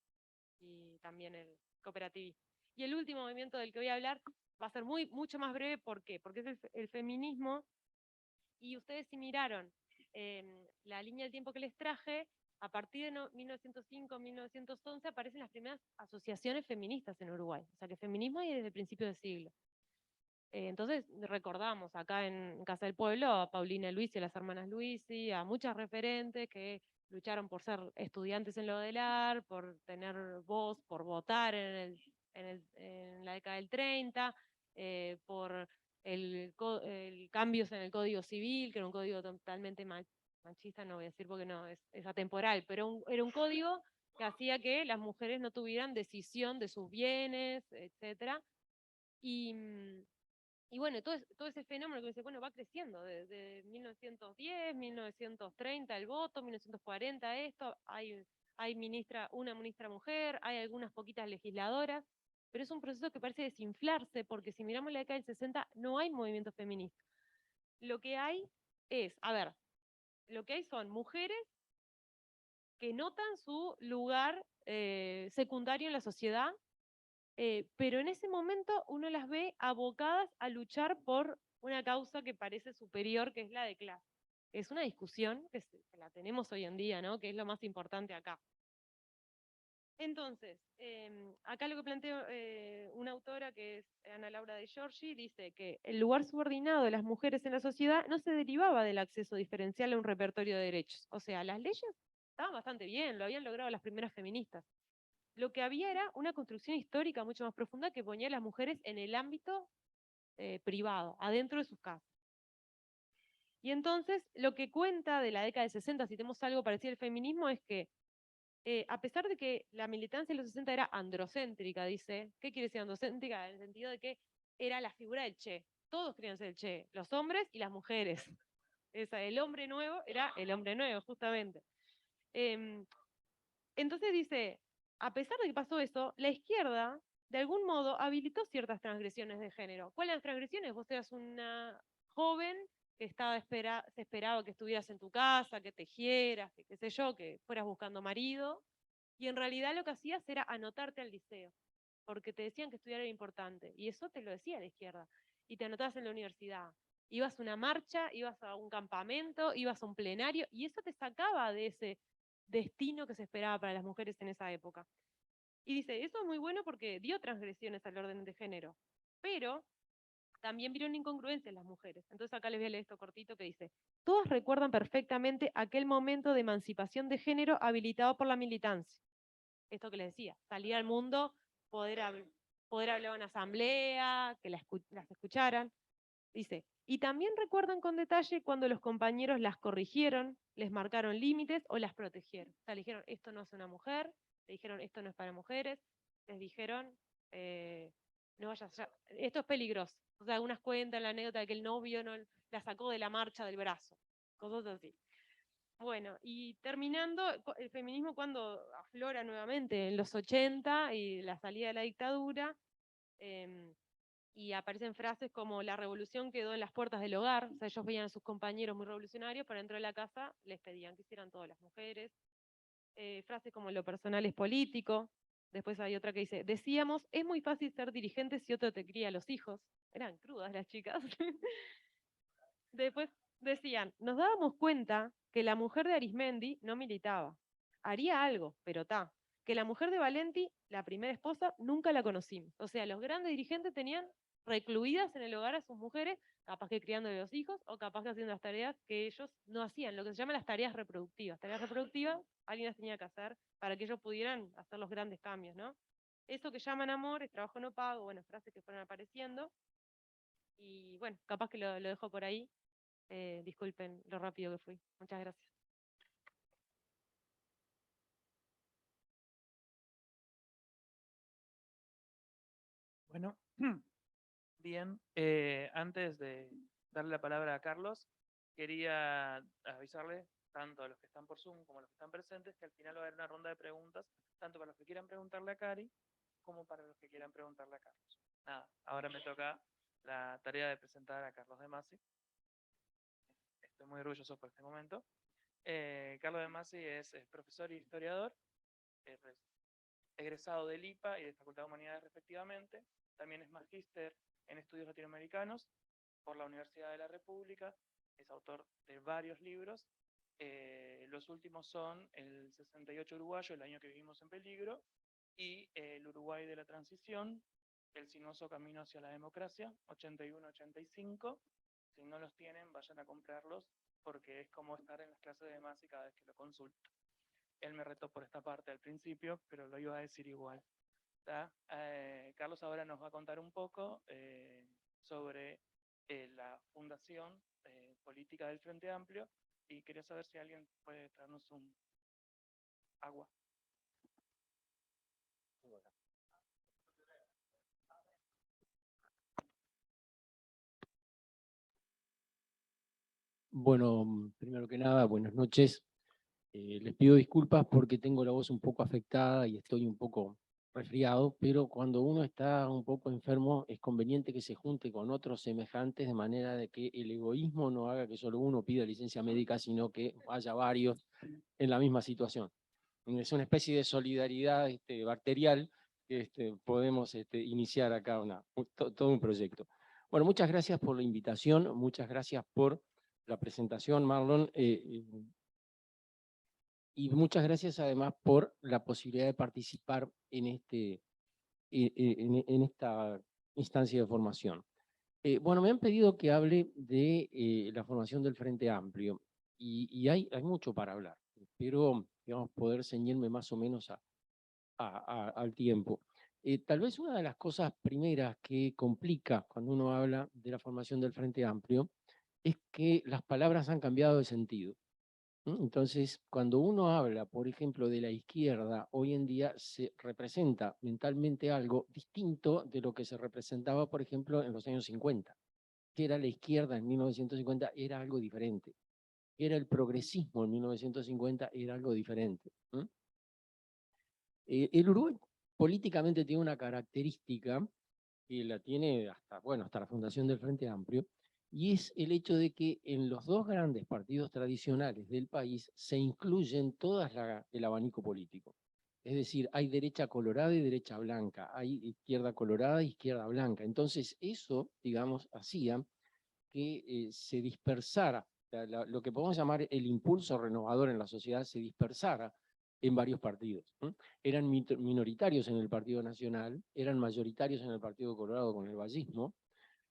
también el cooperativismo. Y el último movimiento del que voy a hablar va a ser mucho más breve. ¿Por qué? Porque es el feminismo. Y ustedes, si miraron la línea del tiempo que les traje, a partir de 1905-1911 aparecen las primeras asociaciones feministas en Uruguay. O sea que feminismo hay desde el principio del siglo. Entonces recordamos acá en Casa del Pueblo a Paulina Luisi, a las hermanas Luisi, a muchas referentes que lucharon por ser estudiantes en lo del AR, por tener voz, por votar en la década del 30, por cambios en el Código Civil, que era un código totalmente machista, no voy a decir porque no, es atemporal, pero era un código que hacía que las mujeres no tuvieran decisión de sus bienes, etc. Y bueno, todo ese fenómeno que dice, bueno, va creciendo, desde 1910, 1930 el voto, 1940 esto, hay una ministra mujer, hay algunas poquitas legisladoras, pero es un proceso que parece desinflarse, porque si miramos la década del 60 no hay movimiento feminista. Lo que hay son mujeres que notan su lugar secundario en la sociedad, pero en ese momento uno las ve abocadas a luchar por una causa que parece superior, que es la de clase. Es una discusión que la tenemos hoy en día, ¿no? Que es lo más importante acá. Entonces, acá lo que plantea una autora que es Ana Laura de Giorgi, dice que el lugar subordinado de las mujeres en la sociedad no se derivaba del acceso diferencial a un repertorio de derechos. O sea, las leyes estaban bastante bien, lo habían logrado las primeras feministas. Lo que había era una construcción histórica mucho más profunda que ponía a las mujeres en el ámbito privado, adentro de sus casas. Y entonces, lo que cuenta de la década de 60, si tenemos algo parecido al feminismo, es que a pesar de que la militancia en los 60 era androcéntrica, dice, ¿qué quiere decir androcéntrica? En el sentido de que era la figura del Che. Todos querían ser el Che, los hombres y las mujeres. El hombre nuevo era el hombre nuevo, justamente. Entonces dice, a pesar de que pasó eso, la izquierda, de algún modo, habilitó ciertas transgresiones de género. ¿Cuáles eran las transgresiones? Vos eras una joven que se esperaba que estuvieras en tu casa, que tejieras, que qué sé yo, que fueras buscando marido, y en realidad lo que hacías era anotarte al liceo, porque te decían que estudiar era importante, y eso te lo decía la izquierda, y te anotabas en la universidad. Ibas a una marcha, ibas a un campamento, ibas a un plenario, y eso te sacaba de ese destino que se esperaba para las mujeres en esa época. Y dice, eso es muy bueno porque dio transgresiones al orden de género, pero también vieron incongruencias en las mujeres. Entonces acá les voy a leer esto cortito que dice: todas recuerdan perfectamente aquel momento de emancipación de género habilitado por la militancia. Esto que les decía, salir al mundo, poder hablar en asamblea, que las escucharan. Dice, y también recuerdan con detalle cuando los compañeros las corrigieron, les marcaron límites o las protegieron. O sea, le dijeron, esto no es una mujer, le dijeron, esto no es para mujeres, les dijeron, no vayas allá, esto es peligroso. O sea, algunas cuentan la anécdota de que el novio no la sacó de la marcha del brazo, cosas así. Bueno, y terminando, el feminismo cuando aflora nuevamente en los 80 y la salida de la dictadura, y aparecen frases como la revolución quedó en las puertas del hogar, o sea, ellos veían a sus compañeros muy revolucionarios, pero dentro de la casa les pedían que hicieran todas las mujeres. Frases como lo personal es político. Después hay otra que dice, decíamos, es muy fácil ser dirigente si otro te cría a los hijos. Eran crudas las chicas. Después decían, nos dábamos cuenta que la mujer de Arismendi no militaba. Haría algo, pero que la mujer de Valenti, la primera esposa, nunca la conocimos. O sea, los grandes dirigentes tenían recluidas en el hogar a sus mujeres, capaz que criando de los hijos o capaz que haciendo las tareas que ellos no hacían, lo que se llama las tareas reproductivas. Tareas reproductivas, alguien las tenía que hacer para que ellos pudieran hacer los grandes cambios, ¿no? Eso que llaman amor es trabajo no pago, bueno, frases que fueron apareciendo. Y bueno, capaz que lo dejo por ahí. Disculpen lo rápido que fui. Muchas gracias. Bueno, bien, antes de darle la palabra a Carlos, quería avisarles, tanto a los que están por Zoom como a los que están presentes, que al final va a haber una ronda de preguntas, tanto para los que quieran preguntarle a Cari, como para los que quieran preguntarle a Carlos. Nada, ahora me toca la tarea de presentar a Carlos De Masi. Estoy muy orgulloso por este momento. Carlos De Masi es profesor y historiador, es egresado del IPA y de Facultad de Humanidades respectivamente. También es magíster en estudios latinoamericanos por la Universidad de la República. Es autor de varios libros. Los últimos son El 68 uruguayo, el año que vivimos en peligro, y El Uruguay de la transición, El sinuoso camino hacia la democracia, 81-85. Si no los tienen, vayan a comprarlos, porque es como estar en las clases de Masi cada vez que lo consulto. Él me retó por esta parte al principio, pero lo iba a decir igual. Carlos ahora nos va a contar un poco sobre la fundación política del Frente Amplio, y quería saber si alguien puede traernos un agua. Bueno, primero que nada, buenas noches. Les pido disculpas porque tengo la voz un poco afectada y estoy un poco resfriado, pero cuando uno está un poco enfermo es conveniente que se junte con otros semejantes de manera de que el egoísmo no haga que solo uno pida licencia médica, sino que haya varios en la misma situación. Es una especie de solidaridad bacterial que podemos iniciar acá todo un proyecto. Bueno, muchas gracias por la invitación, muchas gracias por la presentación, Marlon, y muchas gracias además por la posibilidad de participar en esta instancia de formación. Bueno, me han pedido que hable de la formación del Frente Amplio, y hay mucho para hablar. Espero, digamos, poder ceñirme más o menos al tiempo. Tal vez una de las cosas primeras que complica cuando uno habla de la formación del Frente Amplio es que las palabras han cambiado de sentido. Entonces, cuando uno habla, por ejemplo, de la izquierda, hoy en día se representa mentalmente algo distinto de lo que se representaba, por ejemplo, en los años 50. Que era la izquierda en 1950, era algo diferente. Era el progresismo en 1950, era algo diferente. El Uruguay políticamente tiene una característica que la tiene hasta la fundación del Frente Amplio, y es el hecho de que en los dos grandes partidos tradicionales del país se incluyen todas el abanico político. Es decir, hay derecha colorada y derecha blanca, hay izquierda colorada y izquierda blanca. Entonces eso, digamos, hacía que se dispersara, lo que podemos llamar el impulso renovador en la sociedad se dispersara en varios partidos. Eran minoritarios en el Partido Nacional, eran mayoritarios en el Partido Colorado con el vallismo,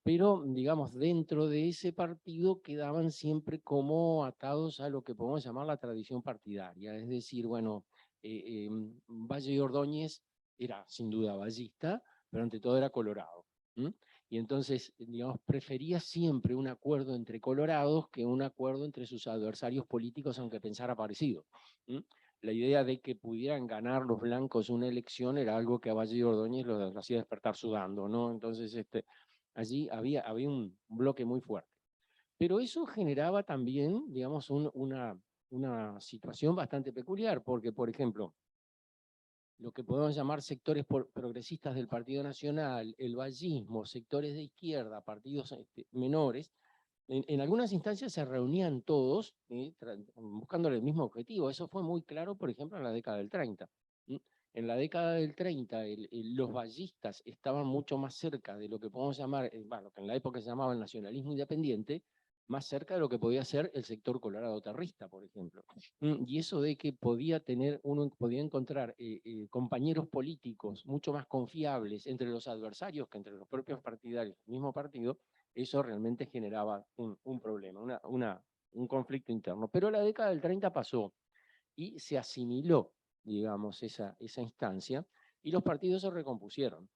pero, digamos, dentro de ese partido quedaban siempre como atados a lo que podemos llamar la tradición partidaria. Es decir, bueno, Valle y Ordóñez era sin duda vallista, pero ante todo era colorado. Y entonces, digamos, prefería siempre un acuerdo entre colorados que un acuerdo entre sus adversarios políticos, aunque pensara parecido. La idea de que pudieran ganar los blancos una elección era algo que a Valle y Ordóñez lo hacía despertar sudando, ¿no? Entonces, allí había un bloque muy fuerte. Pero eso generaba también, digamos, una situación bastante peculiar, porque, por ejemplo, lo que podemos llamar sectores progresistas del Partido Nacional, el vallismo, sectores de izquierda, partidos menores, en algunas instancias se reunían todos buscando el mismo objetivo. Eso fue muy claro, por ejemplo, en la década del 30. En la década del 30, los vallistas estaban mucho más cerca de lo que podemos llamar, lo que en la época se llamaba el nacionalismo independiente, más cerca de lo que podía ser el sector colorado terrista, por ejemplo. Y eso de que uno podía encontrar compañeros políticos mucho más confiables entre los adversarios que entre los propios partidarios del mismo partido, eso realmente generaba un problema, un conflicto interno. Pero la década del 30 pasó y se asimiló, digamos, esa instancia, y los partidos se recompusieron.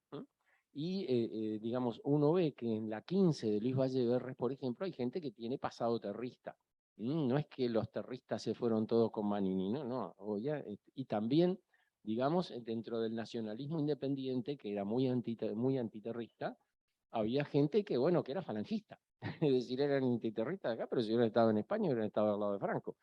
Y, digamos, uno ve que en la 15 de Luis Valle Berres, por ejemplo, hay gente que tiene pasado terrista. No es que los terristas se fueron todos con Manini, no. Y también, digamos, dentro del nacionalismo independiente, que era muy antiterrista, había gente que, bueno, que era falangista. Es decir, eran antiterristas de acá, pero si hubieran estado en España, hubieran estado al lado de Franco.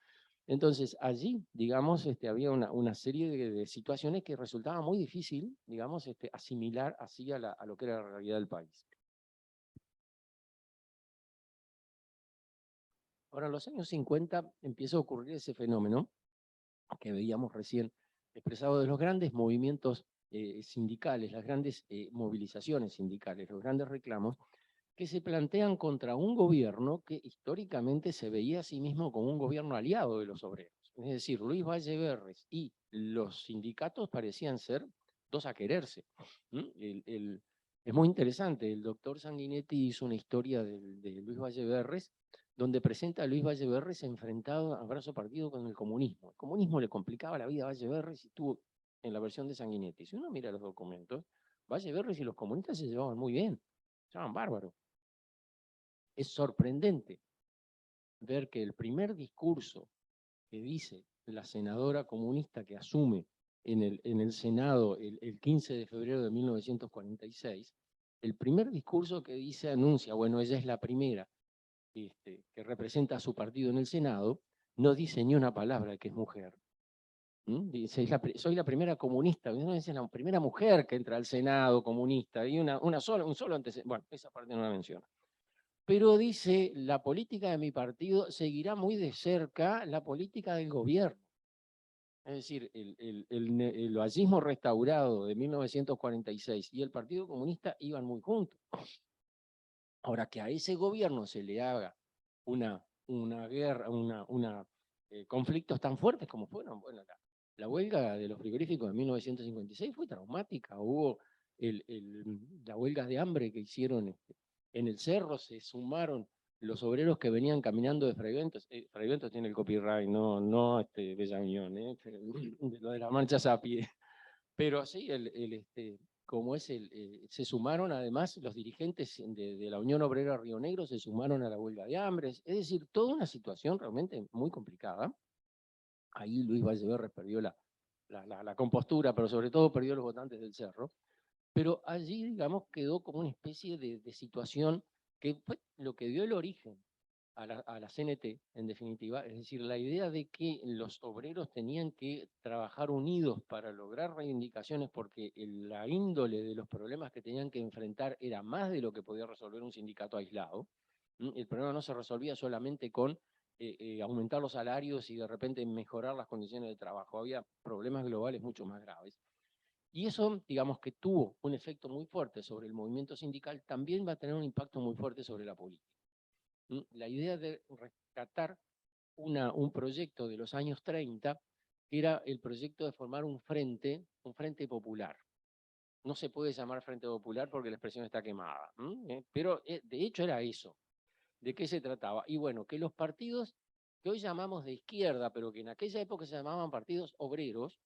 Entonces, allí, digamos, había una serie de situaciones que resultaba muy difícil, digamos, asimilar así a lo que era la realidad del país. Ahora, en los años 50 empieza a ocurrir ese fenómeno que veíamos recién expresado de los grandes movimientos sindicales, las grandes movilizaciones sindicales, los grandes reclamos, que se plantean contra un gobierno que históricamente se veía a sí mismo como un gobierno aliado de los obreros. Es decir, Luis Valle Berres y los sindicatos parecían ser dos a quererse. Es muy interesante, el doctor Sanguinetti hizo una historia de Luis Valle Berres, donde presenta a Luis Valle Berres enfrentado a brazo partido con el comunismo. El comunismo le complicaba la vida a Valle Berres y estuvo en la versión de Sanguinetti. Si uno mira los documentos, Valle Berres y los comunistas se llevaban muy bien, se llevaban bárbaros. Es sorprendente ver que el primer discurso que dice la senadora comunista que asume en el Senado el 15 de febrero de 1946, el primer discurso que dice, anuncia, bueno, ella es la primera que representa a su partido en el Senado, no dice ni una palabra de que es mujer. Dice, soy la primera comunista, no es la primera mujer que entra al Senado comunista, y un solo antecedente, bueno, esa parte no la menciona. Pero dice, la política de mi partido seguirá muy de cerca la política del gobierno. Es decir, el vallismo restaurado de 1946 y el Partido Comunista iban muy juntos. Ahora, que a ese gobierno se le haga una guerra, conflictos tan fuertes como fueron, bueno, la huelga de los frigoríficos de 1956 fue traumática. Hubo la huelga de hambre que hicieron en el cerro, se sumaron los obreros que venían caminando de Fraiventos. Fraiventos tiene el copyright, no Bellañón, de lo de las manchas a pie. Pero sí, se sumaron además los dirigentes de la Unión Obrera Río Negro, se sumaron a la huelga de hambre. Es decir, toda una situación realmente muy complicada. Ahí Luis Valle Berres perdió la compostura, pero sobre todo perdió los votantes del Cerro. Pero allí, digamos, quedó como una especie de situación que fue lo que dio el origen a la CNT, en definitiva, es decir, la idea de que los obreros tenían que trabajar unidos para lograr reivindicaciones porque la índole de los problemas que tenían que enfrentar era más de lo que podía resolver un sindicato aislado. El problema no se resolvía solamente con aumentar los salarios y de repente mejorar las condiciones de trabajo, había problemas globales mucho más graves. Y eso, digamos, que tuvo un efecto muy fuerte sobre el movimiento sindical, también va a tener un impacto muy fuerte sobre la política. La idea de rescatar un proyecto de los años 30, que era el proyecto de formar un frente popular. No se puede llamar frente popular porque la expresión está quemada, pero de hecho era eso. ¿De qué se trataba? Y bueno, que los partidos que hoy llamamos de izquierda, pero que en aquella época se llamaban partidos obreros,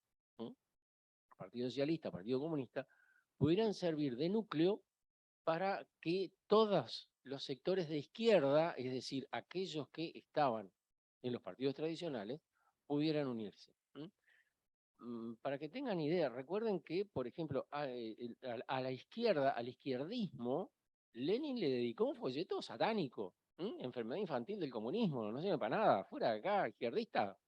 Partido Socialista, Partido Comunista, pudieran servir de núcleo para que todos los sectores de izquierda, es decir, aquellos que estaban en los partidos tradicionales, pudieran unirse. Para que tengan idea, recuerden que, por ejemplo, a la izquierda, al izquierdismo, Lenin le dedicó un folleto satánico, enfermedad infantil del comunismo, no sirve para nada, fuera de acá, izquierdista,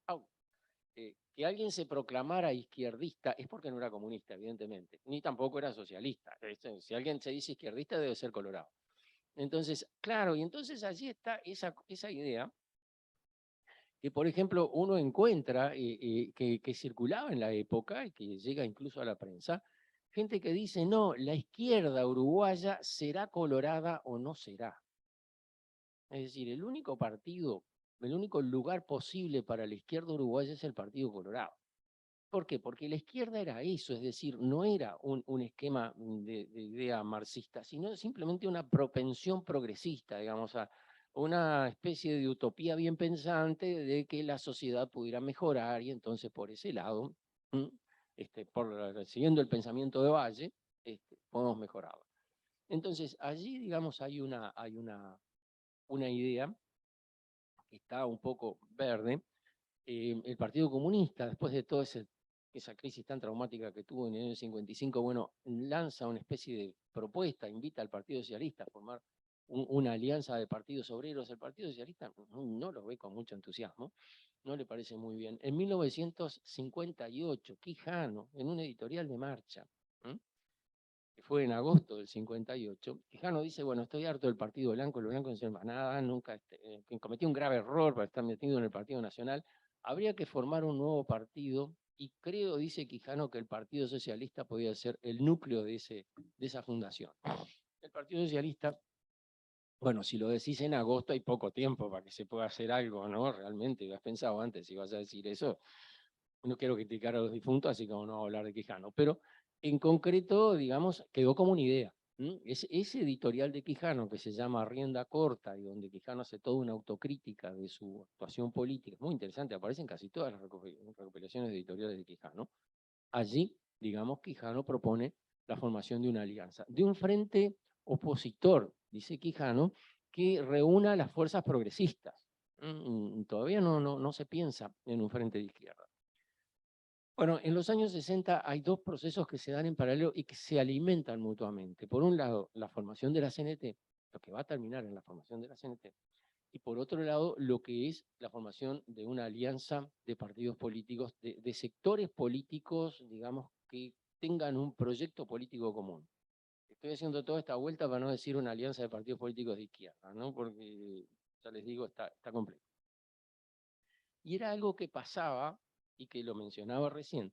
que alguien se proclamara izquierdista es porque no era comunista, evidentemente, ni tampoco era socialista. Si alguien se dice izquierdista debe ser colorado. Entonces, claro, y entonces allí está esa idea que, por ejemplo, uno encuentra que circulaba en la época y que llega incluso a la prensa, gente que dice, no, la izquierda uruguaya será colorada o no será. Es decir, el único partido, el único lugar posible para la izquierda uruguaya es el Partido Colorado. ¿Por qué? Porque la izquierda era eso, es decir, no era un esquema de idea marxista, sino simplemente una propensión progresista, digamos, a una especie de utopía bien pensante de que la sociedad pudiera mejorar y entonces por ese lado, siguiendo el pensamiento de Valle, podemos mejorarlo. Entonces, allí, digamos, hay una idea que está un poco verde. El Partido Comunista, después de toda esa crisis tan traumática que tuvo en el año 55, bueno, lanza una especie de propuesta, invita al Partido Socialista a formar una alianza de partidos obreros. El Partido Socialista no lo ve con mucho entusiasmo, no le parece muy bien. En 1958, Quijano, en un editorial de Marcha, que fue en agosto del 58, Quijano dice, bueno, estoy harto del Partido Blanco, los blancos no sirven para nada, nunca cometí un grave error para estar metido en el Partido Nacional, habría que formar un nuevo partido, y creo, dice Quijano, que el Partido Socialista podía ser el núcleo de esa fundación. El Partido Socialista, bueno, si lo decís en agosto hay poco tiempo para que se pueda hacer algo, ¿no? Realmente, has pensado antes si vas a decir eso. No quiero criticar a los difuntos, así como no voy a hablar de Quijano, pero en concreto, digamos, quedó como una idea. Ese editorial de Quijano que se llama Rienda Corta y donde Quijano hace toda una autocrítica de su actuación política, es muy interesante, aparecen casi todas las recopilaciones editoriales de Quijano. Allí, digamos, Quijano propone la formación de una alianza, de un frente opositor, dice Quijano, que reúna a las fuerzas progresistas. Todavía no se piensa en un frente de izquierda. Bueno, en los años 60 hay dos procesos que se dan en paralelo y que se alimentan mutuamente. Por un lado, la formación de la CNT, lo que va a terminar en la formación de la CNT, y por otro lado, lo que es la formación de una alianza de partidos políticos, de sectores políticos, digamos, que tengan un proyecto político común. Estoy haciendo toda esta vuelta para no decir una alianza de partidos políticos de izquierda, ¿no? Porque, ya les digo, está complejo. Y era algo que pasaba, y que lo mencionaba recién,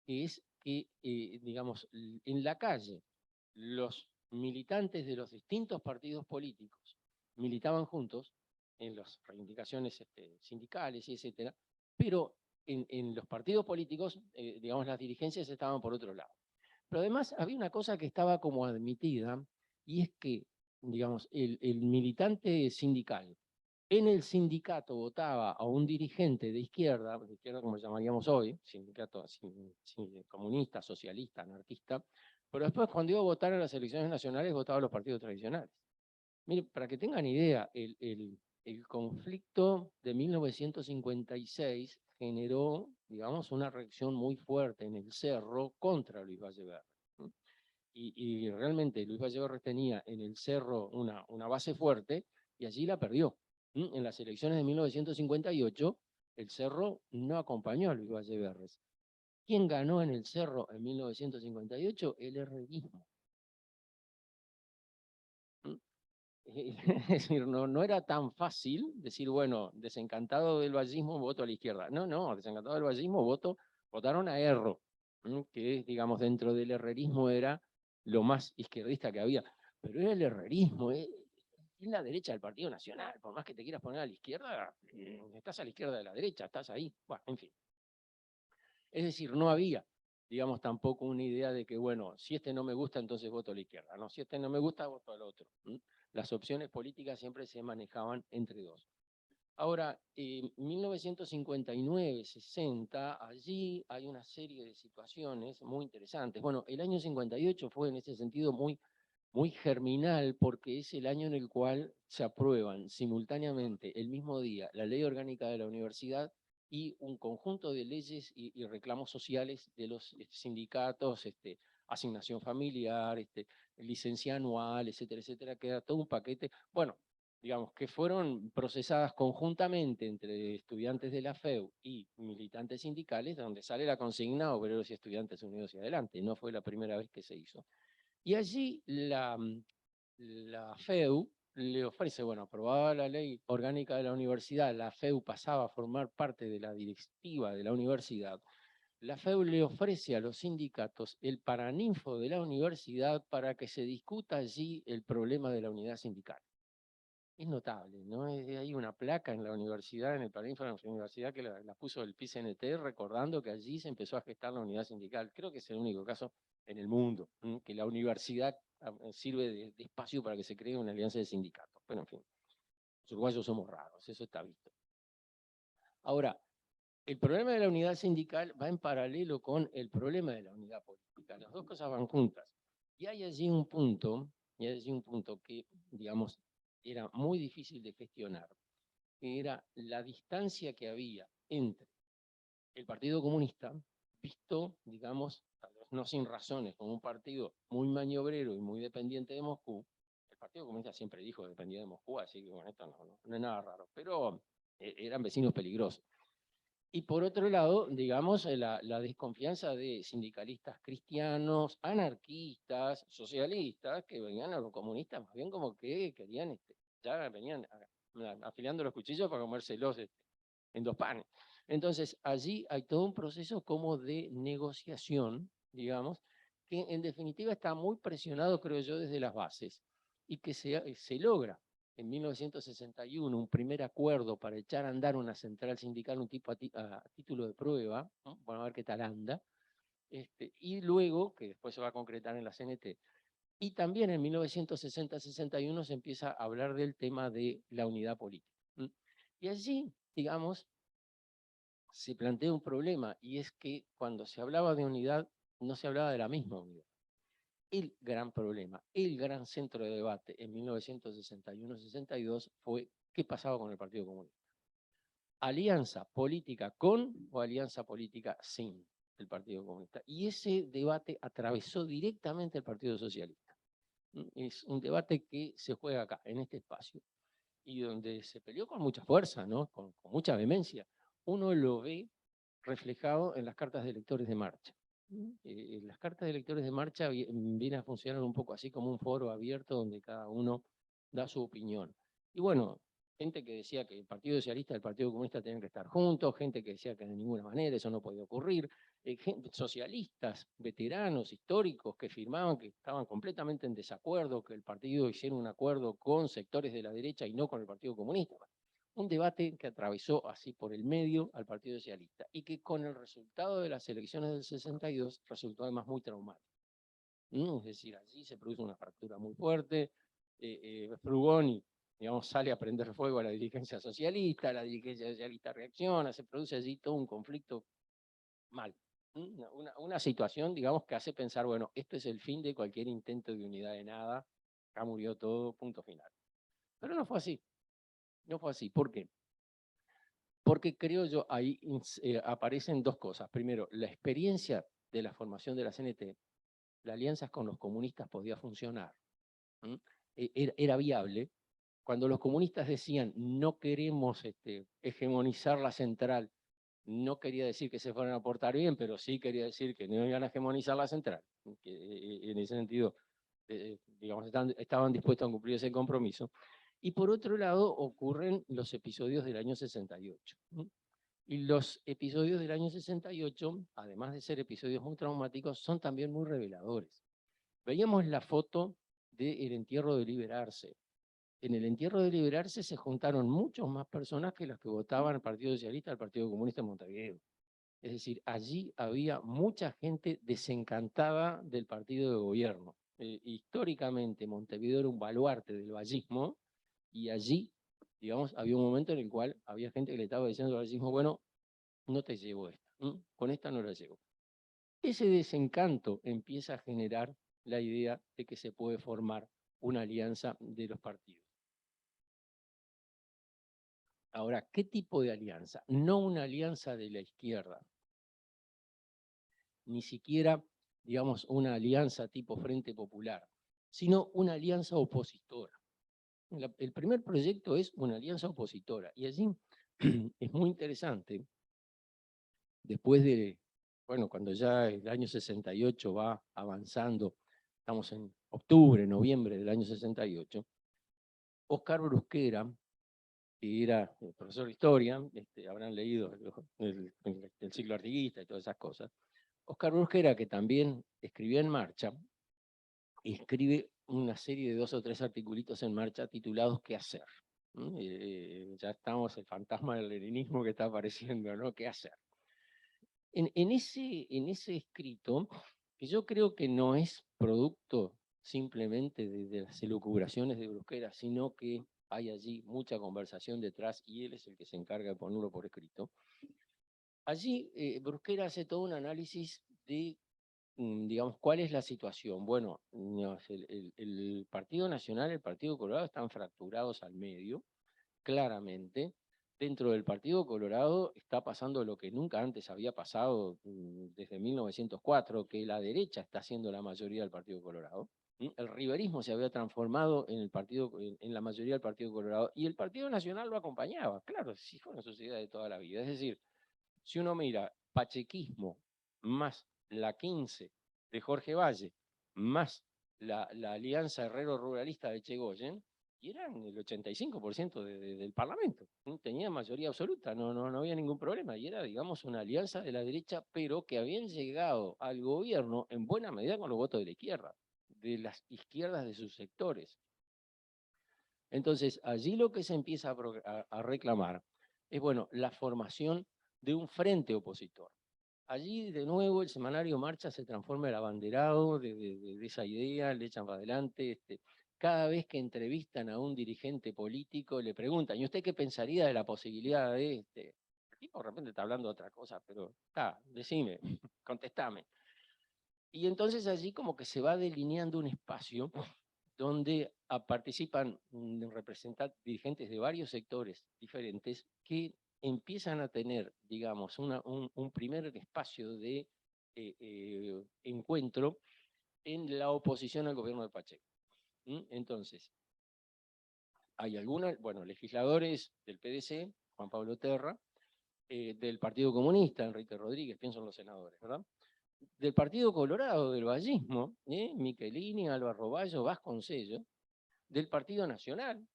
que es que, digamos, en la calle, los militantes de los distintos partidos políticos militaban juntos en las reivindicaciones sindicales y etcétera, pero en los partidos políticos, digamos, las dirigencias estaban por otro lado. Pero además había una cosa que estaba como admitida, y es que, digamos, el militante sindical en el sindicato votaba a un dirigente de izquierda como llamaríamos hoy, sindicato comunista, socialista, anarquista, pero después cuando iba a votar en las elecciones nacionales votaba a los partidos tradicionales. Mire, para que tengan idea, el conflicto de 1956 generó, digamos, una reacción muy fuerte en el Cerro contra Luis Valle Verde. Y realmente Luis Valle Verde tenía en el Cerro una base fuerte y allí la perdió. En las elecciones de 1958, el Cerro no acompañó a Luis Valle Verdes. ¿Quién ganó en el Cerro en 1958? El herrerismo. Es decir, no era tan fácil decir, bueno, desencantado del vallismo, voto a la izquierda. No, desencantado del vallismo, votaron a Erro, que, digamos, dentro del herrerismo era lo más izquierdista que había. Pero era el herrerismo, es la derecha del Partido Nacional, por más que te quieras poner a la izquierda, estás a la izquierda de la derecha, estás ahí, bueno, en fin. Es decir, no había, digamos, tampoco una idea de que, bueno, si este no me gusta, entonces voto a la izquierda, no, si este no me gusta, voto al otro. Las opciones políticas siempre se manejaban entre dos. Ahora, 1959, 60, allí hay una serie de situaciones muy interesantes. Bueno, el año 58 fue en ese sentido muy germinal porque es el año en el cual se aprueban simultáneamente, el mismo día, la ley orgánica de la universidad y un conjunto de leyes y reclamos sociales de los sindicatos, asignación familiar, licencia anual, etcétera, etcétera, queda todo un paquete. Bueno, digamos, que fueron procesadas conjuntamente entre estudiantes de la FEU y militantes sindicales, donde sale la consigna Obreros y Estudiantes Unidos y Adelante. No fue la primera vez que se hizo. Y allí la FEU le ofrece, bueno, aprobada la ley orgánica de la universidad, la FEU pasaba a formar parte de la directiva de la universidad. La FEU le ofrece a los sindicatos el paraninfo de la universidad para que se discuta allí el problema de la unidad sindical. Es notable, ¿no? Hay una placa en la universidad, en el paraninfo de la universidad, que la puso el PCNT, recordando que allí se empezó a gestar la unidad sindical. Creo que es el único caso en el mundo, que la universidad sirve de espacio para que se cree una alianza de sindicatos. Pero en fin, los uruguayos somos raros, eso está visto. Ahora, el problema de la unidad sindical va en paralelo con el problema de la unidad política. Las dos cosas van juntas. Y hay allí un punto que, digamos, era muy difícil de gestionar, que era la distancia que había entre el Partido Comunista, visto, digamos, tal vez no sin razones, como un partido muy maniobrero y muy dependiente de Moscú. El Partido Comunista siempre dijo que dependía de Moscú, así que bueno, esto no es nada raro, pero eran vecinos peligrosos. Y por otro lado, digamos, la desconfianza de sindicalistas cristianos, anarquistas, socialistas, que venían a los comunistas más bien como que querían, ya venían afilando los cuchillos para comérselos en dos panes. Entonces, allí hay todo un proceso como de negociación, digamos, que en definitiva está muy presionado, creo yo, desde las bases, y que se logra en 1961 un primer acuerdo para echar a andar una central sindical, un tipo a título de prueba, ¿no? Bueno, a ver qué tal anda, y luego, que después se va a concretar en la CNT, y también en 1960-61 se empieza a hablar del tema de la unidad política. Y allí, digamos, se plantea un problema, y es que cuando se hablaba de unidad, no se hablaba de la misma unidad. El gran problema, el gran centro de debate en 1961-62 fue qué pasaba con el Partido Comunista. ¿Alianza política con o alianza política sin el Partido Comunista? Y ese debate atravesó directamente el Partido Socialista. Es un debate que se juega acá, en este espacio, y donde se peleó con mucha fuerza, ¿no? Con mucha vehemencia. Uno lo ve reflejado en las cartas de electores de marcha. Las cartas de electores de marcha vienen a funcionar un poco así como un foro abierto donde cada uno da su opinión. Y bueno, gente que decía que el Partido Socialista y el Partido Comunista tenían que estar juntos, gente que decía que de ninguna manera eso no podía ocurrir, socialistas, veteranos, históricos que firmaban que estaban completamente en desacuerdo, que el partido hiciera un acuerdo con sectores de la derecha y no con el Partido Comunista. Un debate que atravesó así por el medio al Partido Socialista y que con el resultado de las elecciones del 62 resultó además muy traumático. Es decir, allí se produce una fractura muy fuerte, Frugoni, digamos, sale a prender fuego a la dirigencia socialista reacciona, se produce allí todo un conflicto mal. Una situación, digamos, que hace pensar, bueno, esto es el fin de cualquier intento de unidad de nada, acá murió todo, punto final. Pero no fue así. No fue así. ¿Por qué? Porque creo yo, ahí aparecen dos cosas. Primero, la experiencia de la formación de la CNT, las alianzas con los comunistas podía funcionar. Era viable. Cuando los comunistas decían, no queremos hegemonizar la central, no quería decir que se fueran a portar bien, pero sí quería decir que no iban a hegemonizar la central. En ese sentido, digamos, estaban dispuestos a cumplir ese compromiso. Y por otro lado, ocurren los episodios del año 68. Y los episodios del año 68, además de ser episodios muy traumáticos, son también muy reveladores. Veíamos la foto del entierro de Liberarse. En el entierro de Liberarse se juntaron muchas más personas que las que votaban al Partido Socialista, al Partido Comunista en Montevideo. Es decir, allí había mucha gente desencantada del partido de gobierno. Históricamente Montevideo era un baluarte del vallismo, y allí, digamos, había un momento en el cual había gente que le estaba diciendo al vallismo, bueno, no te llevo esta, con esta no la llevo. Ese desencanto empieza a generar la idea de que se puede formar una alianza de los partidos. Ahora, ¿qué tipo de alianza? No una alianza de la izquierda, ni siquiera, digamos, una alianza tipo Frente Popular, sino una alianza opositora. El primer proyecto es una alianza opositora, y allí es muy interesante, después de, bueno, cuando ya el año 68 va avanzando, estamos en octubre, noviembre del año 68, Óscar Brusquera, que era profesor de historia, habrán leído el ciclo artiguista y todas esas cosas. Óscar Brusquera, que también escribió En Marcha, escribe una serie de 2 o 3 articulitos En Marcha titulados ¿Qué hacer? Ya estamos, el fantasma del leninismo que está apareciendo, ¿no? ¿Qué hacer? En ese escrito, que yo creo que no es producto simplemente de las elucubraciones de Brusquera, sino que hay allí mucha conversación detrás y él es el que se encarga de ponerlo por escrito. Allí Brusquera hace todo un análisis de, digamos, cuál es la situación. Bueno, el Partido Nacional, el Partido Colorado están fracturados al medio, claramente. Dentro del Partido Colorado está pasando lo que nunca antes había pasado desde 1904, que la derecha está siendo la mayoría del Partido Colorado. El riverismo se había transformado en la mayoría del Partido Colorado y el Partido Nacional lo acompañaba. Claro, sí fue una sociedad de toda la vida. Es decir, si uno mira pachequismo más la 15 de Jorge Valle, más la Alianza Herrero Ruralista de Chegoyen, y eran el 85% del Parlamento. Tenía mayoría absoluta, no había ningún problema. Y era, digamos, una alianza de la derecha, pero que habían llegado al gobierno en buena medida con los votos de la izquierda, de las izquierdas de sus sectores. Entonces, allí lo que se empieza a reclamar es, bueno, la formación de un frente opositor. Allí, de nuevo, el semanario Marcha se transforma en el abanderado de esa idea, le echan para adelante. Cada vez que entrevistan a un dirigente político, le preguntan, ¿y usted qué pensaría de la posibilidad de este? El tipo de repente está hablando de otra cosa, pero decime, contestame. Y entonces allí como que se va delineando un espacio donde participan dirigentes de varios sectores diferentes que empiezan a tener, digamos, un primer espacio de encuentro en la oposición al gobierno de Pacheco. Entonces, hay algunos, bueno, legisladores del PDC, Juan Pablo Terra, del Partido Comunista, Enrique Rodríguez, pienso en los senadores, ¿verdad? Del Partido Colorado, del vallismo, Michelini, Álvaro Bayo, Vasconcellos, del Partido Nacional,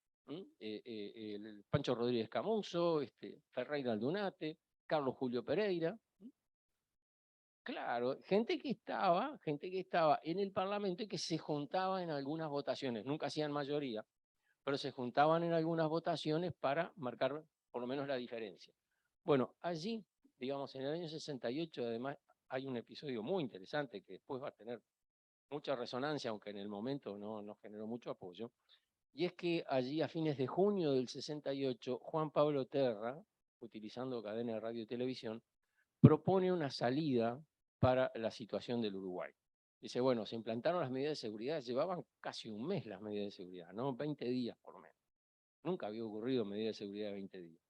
el Pancho Rodríguez Camuso, Ferreira Aldunate, Carlos Julio Pereira. Claro, gente que estaba en el Parlamento y que se juntaba en algunas votaciones, nunca hacían mayoría, pero se juntaban en algunas votaciones para marcar por lo menos la diferencia. Bueno, allí, digamos, en el año 68, además, hay un episodio muy interesante que después va a tener mucha resonancia, aunque en el momento no generó mucho apoyo, y es que allí a fines de junio del 68, Juan Pablo Terra, utilizando cadena de radio y televisión, propone una salida para la situación del Uruguay. Dice, bueno, se implantaron las medidas de seguridad, llevaban casi un mes las medidas de seguridad, ¿no? 20 días por lo menos. Nunca había ocurrido medidas de seguridad de 20 días.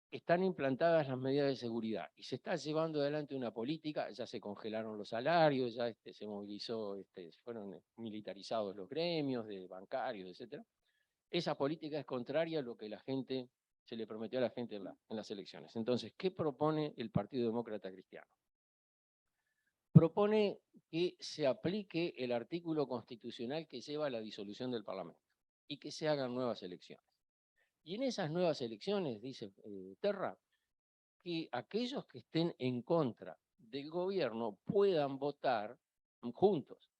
Están implantadas las medidas de seguridad y se está llevando adelante una política, ya se congelaron los salarios, ya se movilizó, fueron militarizados los gremios de bancarios, etc. Esa política es contraria a lo que se le prometió a la gente en las elecciones. Entonces, ¿qué propone el Partido Demócrata Cristiano? Propone que se aplique el artículo constitucional que lleva a la disolución del Parlamento y que se hagan nuevas elecciones. Y en esas nuevas elecciones, dice Terra, que aquellos que estén en contra del gobierno puedan votar juntos.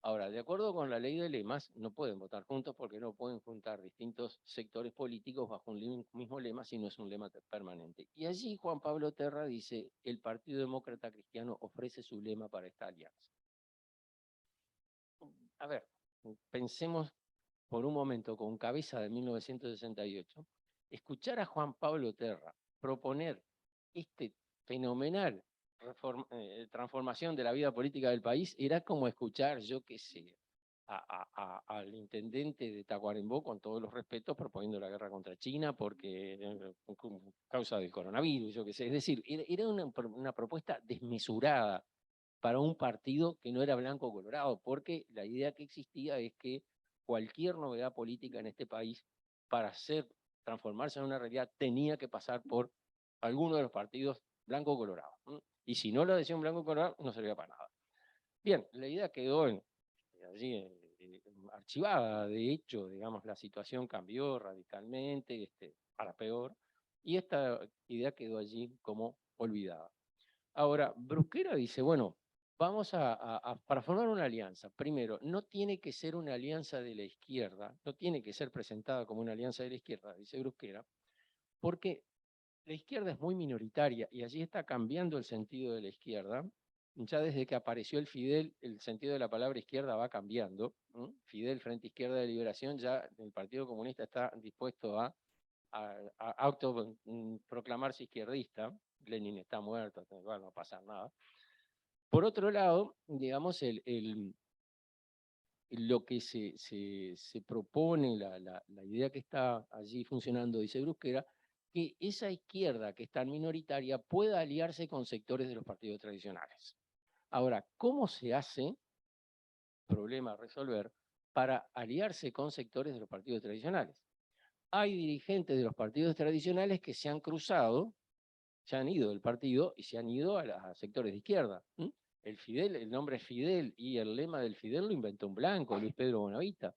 Ahora, de acuerdo con la ley de lemas, no pueden votar juntos porque no pueden juntar distintos sectores políticos bajo un mismo lema si no es un lema permanente. Y allí Juan Pablo Terra dice, el Partido Demócrata Cristiano ofrece su lema para esta alianza. A ver, pensemos por un momento con cabeza de 1968, escuchar a Juan Pablo Terra proponer fenomenal transformación de la vida política del país era como escuchar, yo qué sé, al intendente de Tacuarembó, con todos los respetos, proponiendo la guerra contra China porque causa del coronavirus, yo qué sé. Es decir, era una propuesta desmesurada para un partido que no era blanco colorado, porque la idea que existía es que cualquier novedad política en este país, para transformarse en una realidad, tenía que pasar por alguno de los partidos blanco o colorado. Y si no lo decía un blanco o colorado, no servía para nada. Bien, la idea quedó allí archivada. De hecho, digamos, la situación cambió radicalmente, para peor, y esta idea quedó allí como olvidada. Ahora, Brusquera dice, bueno, vamos para formar una alianza. Primero, no tiene que ser una alianza de la izquierda, no tiene que ser presentada como una alianza de la izquierda, dice Brusquera, porque la izquierda es muy minoritaria y allí está cambiando el sentido de la izquierda. Ya desde que apareció el Fidel, el sentido de la palabra izquierda va cambiando. Fidel, Frente Izquierda de Liberación, ya el Partido Comunista está dispuesto a autoproclamarse izquierdista. Lenin está muerto, no va a pasar nada. Por otro lado, digamos, lo que se propone, la idea que está allí funcionando, dice Brusquera, que esa izquierda que es tan minoritaria pueda aliarse con sectores de los partidos tradicionales. Ahora, ¿cómo se hace? Problema a resolver, para aliarse con sectores de los partidos tradicionales. Hay dirigentes de los partidos tradicionales que se han cruzado, se han ido del partido y se han ido a sectores de izquierda. El nombre es Fidel y el lema del Fidel lo inventó un blanco, Luis Pedro Bonavita.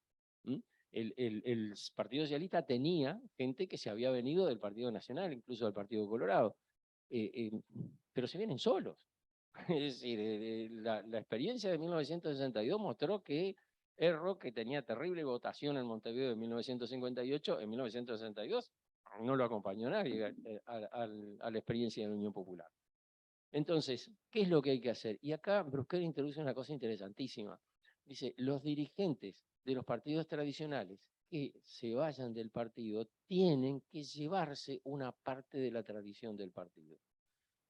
El Partido Socialista tenía gente que se había venido del Partido Nacional, incluso del Partido Colorado, pero se vienen solos. Es decir, la experiencia de 1962 mostró que Erro, que tenía terrible votación en Montevideo en 1958, en 1962 no lo acompañó nadie a la experiencia de la Unión Popular. Entonces, ¿qué es lo que hay que hacer? Y acá Brusquera introduce una cosa interesantísima. Dice, los dirigentes de los partidos tradicionales que se vayan del partido tienen que llevarse una parte de la tradición del partido.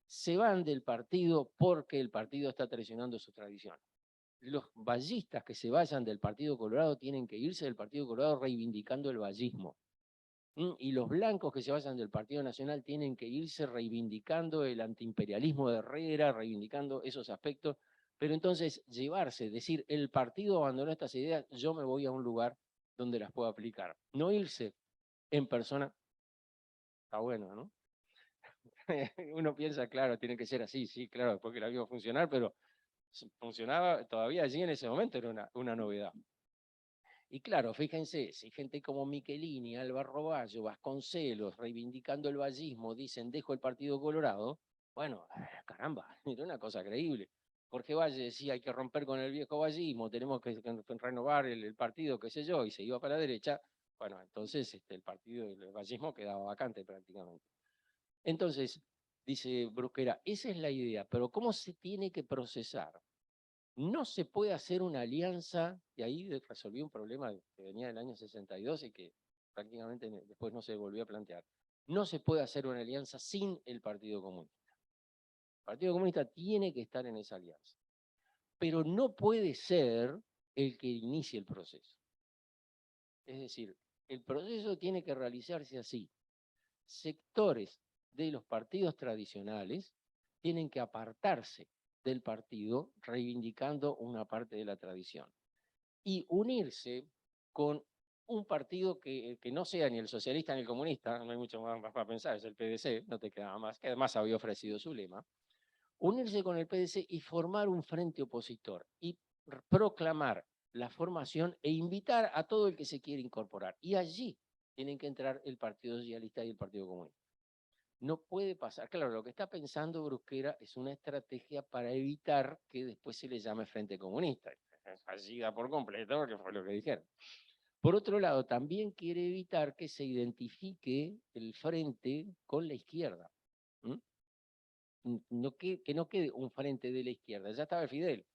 Se van del partido porque el partido está traicionando su tradición. Los vallistas que se vayan del Partido Colorado tienen que irse del Partido Colorado reivindicando el vallismo. Y los blancos que se vayan del Partido Nacional tienen que irse reivindicando el antiimperialismo de Herrera, reivindicando esos aspectos, pero entonces llevarse, decir, el partido abandonó estas ideas, yo me voy a un lugar donde las puedo aplicar. No irse en persona, está bueno, ¿no? Uno piensa, claro, tiene que ser así, sí, claro, porque la vimos funcionar, pero funcionaba todavía allí en ese momento, era una novedad. Y claro, fíjense, si gente como Michelini, Álvaro Bayo, Vasconcelos, reivindicando el vallismo, dicen, dejo el Partido Colorado, bueno, caramba, era una cosa creíble. Jorge Valle decía, hay que romper con el viejo vallismo, tenemos que renovar el partido, qué sé yo, y se iba para la derecha. Bueno, entonces el partido del vallismo quedaba vacante prácticamente. Entonces, dice Brusquera, esa es la idea, pero ¿cómo se tiene que procesar? No se puede hacer una alianza, y ahí resolvió un problema que venía del año 62 y que prácticamente después no se volvió a plantear. No se puede hacer una alianza sin el Partido Comunista. El Partido Comunista tiene que estar en esa alianza, pero no puede ser el que inicie el proceso. Es decir, el proceso tiene que realizarse así. Sectores de los partidos tradicionales tienen que apartarse del partido reivindicando una parte de la tradición y unirse con un partido que no sea ni el socialista ni el comunista, no hay mucho más para pensar, es el PDC, no te queda más, que además había ofrecido su lema, unirse con el PDC y formar un frente opositor y proclamar la formación e invitar a todo el que se quiere incorporar. Y allí tienen que entrar el Partido Socialista y el Partido Comunista. No puede pasar. Claro, lo que está pensando Brusquera es una estrategia para evitar que después se le llame Frente Comunista. Allí da por completo, porque fue lo que dijeron. Por otro lado, también quiere evitar que se identifique el frente con la izquierda. Que no quede un frente de la izquierda. Ya estaba Fidel.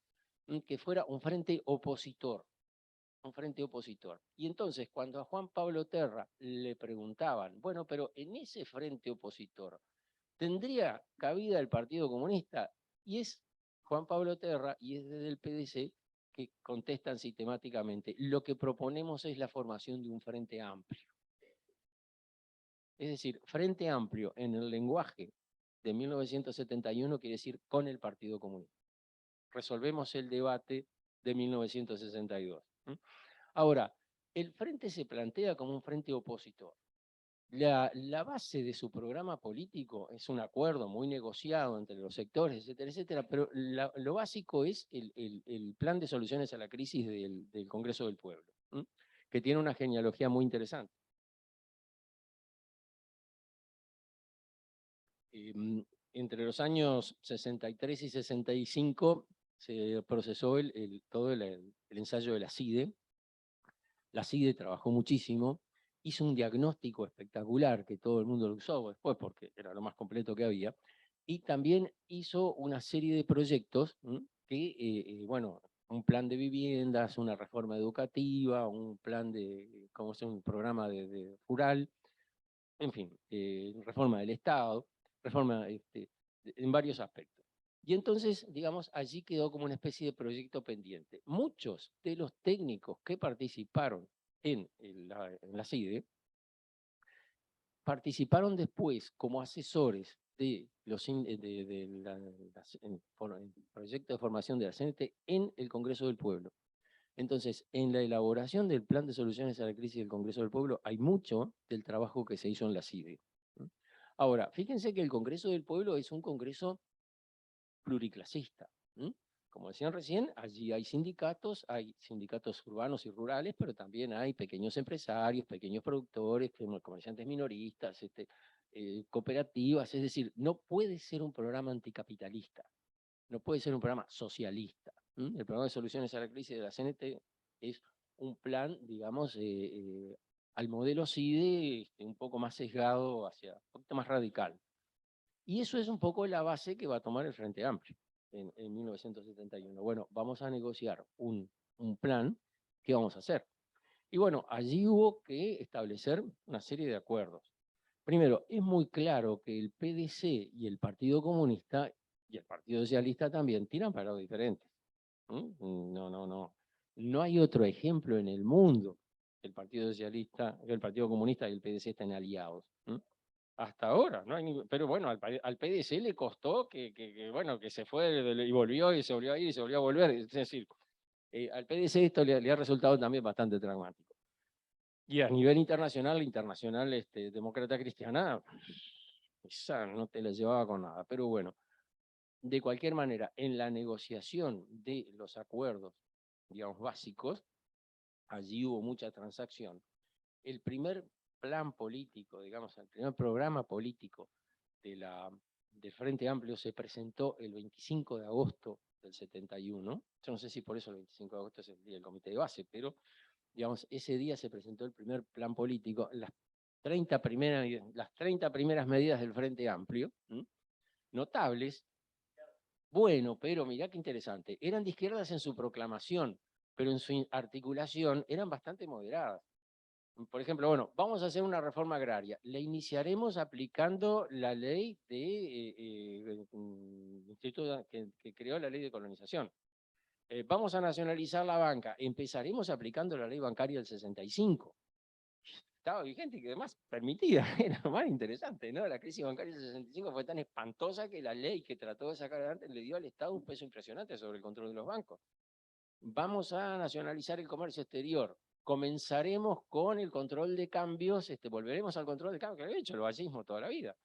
Que fuera un frente opositor. Un frente opositor. Y entonces, cuando a Juan Pablo Terra le preguntaban, bueno, pero en ese frente opositor, ¿tendría cabida el Partido Comunista? Y es Juan Pablo Terra, y es desde el PDC, que contestan sistemáticamente, lo que proponemos es la formación de un frente amplio. Es decir, frente amplio en el lenguaje de 1971 quiere decir con el Partido Comunista. Resolvemos el debate de 1962. Ahora, el frente se plantea como un frente opositor. La base de su programa político es un acuerdo muy negociado entre los sectores, etcétera, etcétera, pero lo básico es el plan de soluciones a la crisis del Congreso del Pueblo, ¿m? Que tiene una genealogía muy interesante. Entre los años 63 y 65 se procesó todo el ensayo de la CIDE. La CIDE trabajó muchísimo, hizo un diagnóstico espectacular que todo el mundo lo usó después porque era lo más completo que había, y también hizo una serie de proyectos que, bueno, un plan de viviendas, una reforma educativa, un plan de, como sea, un programa de rural, en fin, reforma del Estado, reforma en varios aspectos. Y entonces, digamos, allí quedó como una especie de proyecto pendiente. Muchos de los técnicos que participaron en la CIDE participaron después como asesores de los proyecto de formación de la CNT en el Congreso del Pueblo. Entonces, en la elaboración del plan de soluciones a la crisis del Congreso del Pueblo hay mucho del trabajo que se hizo en la CIDE. Ahora, fíjense que el Congreso del Pueblo es un congreso pluriclasista. Como decían recién, allí hay sindicatos urbanos y rurales, pero también hay pequeños empresarios, pequeños productores, comerciantes minoristas, cooperativas, es decir, no puede ser un programa anticapitalista, no puede ser un programa socialista. El programa de soluciones a la crisis de la CNT es un plan, digamos, al modelo CIDE, un poco más sesgado, un poquito más radical. Y eso es un poco la base que va a tomar el Frente Amplio en 1971. Bueno, vamos a negociar un plan. ¿Qué vamos a hacer? Y bueno, allí hubo que establecer una serie de acuerdos. Primero, es muy claro que el PDC y el Partido Comunista y el Partido Socialista también tiran para lados diferentes. No hay otro ejemplo en el mundo que el Partido Socialista, que el Partido Comunista y el PDC estén aliados. Hasta ahora, no hay pero bueno, al PDC le costó bueno, que se fue y volvió, y se volvió a ir, y se volvió a volver. Es decir, al PDC esto le ha resultado también bastante traumático. Y a nivel internacional, la Internacional Demócrata Cristiana, esa no te la llevaba con nada. Pero bueno, de cualquier manera, en la negociación de los acuerdos, digamos, básicos, allí hubo mucha transacción. El primer plan político, digamos, el primer programa político del Frente Amplio se presentó el 25 de agosto del 71. Yo no sé si por eso el 25 de agosto es el día del comité de base, pero, digamos, ese día se presentó el primer plan político. Las 30 primeras medidas del Frente Amplio, notables. Bueno, pero mirá qué interesante. Eran de izquierdas en su proclamación, pero en su articulación eran bastante moderadas. Por ejemplo, bueno, vamos a hacer una reforma agraria. La iniciaremos aplicando la ley instituto que creó la ley de colonización. Vamos a nacionalizar la banca. Empezaremos aplicando la ley bancaria del 65. Estaba vigente y que además permitida. Era lo más interesante, ¿no? La crisis bancaria del 65 fue tan espantosa que la ley que trató de sacar adelante le dio al Estado un peso impresionante sobre el control de los bancos. Vamos a nacionalizar el comercio exterior. Comenzaremos con el control de cambios, volveremos al control de cambios que había hecho el vallismo toda la vida.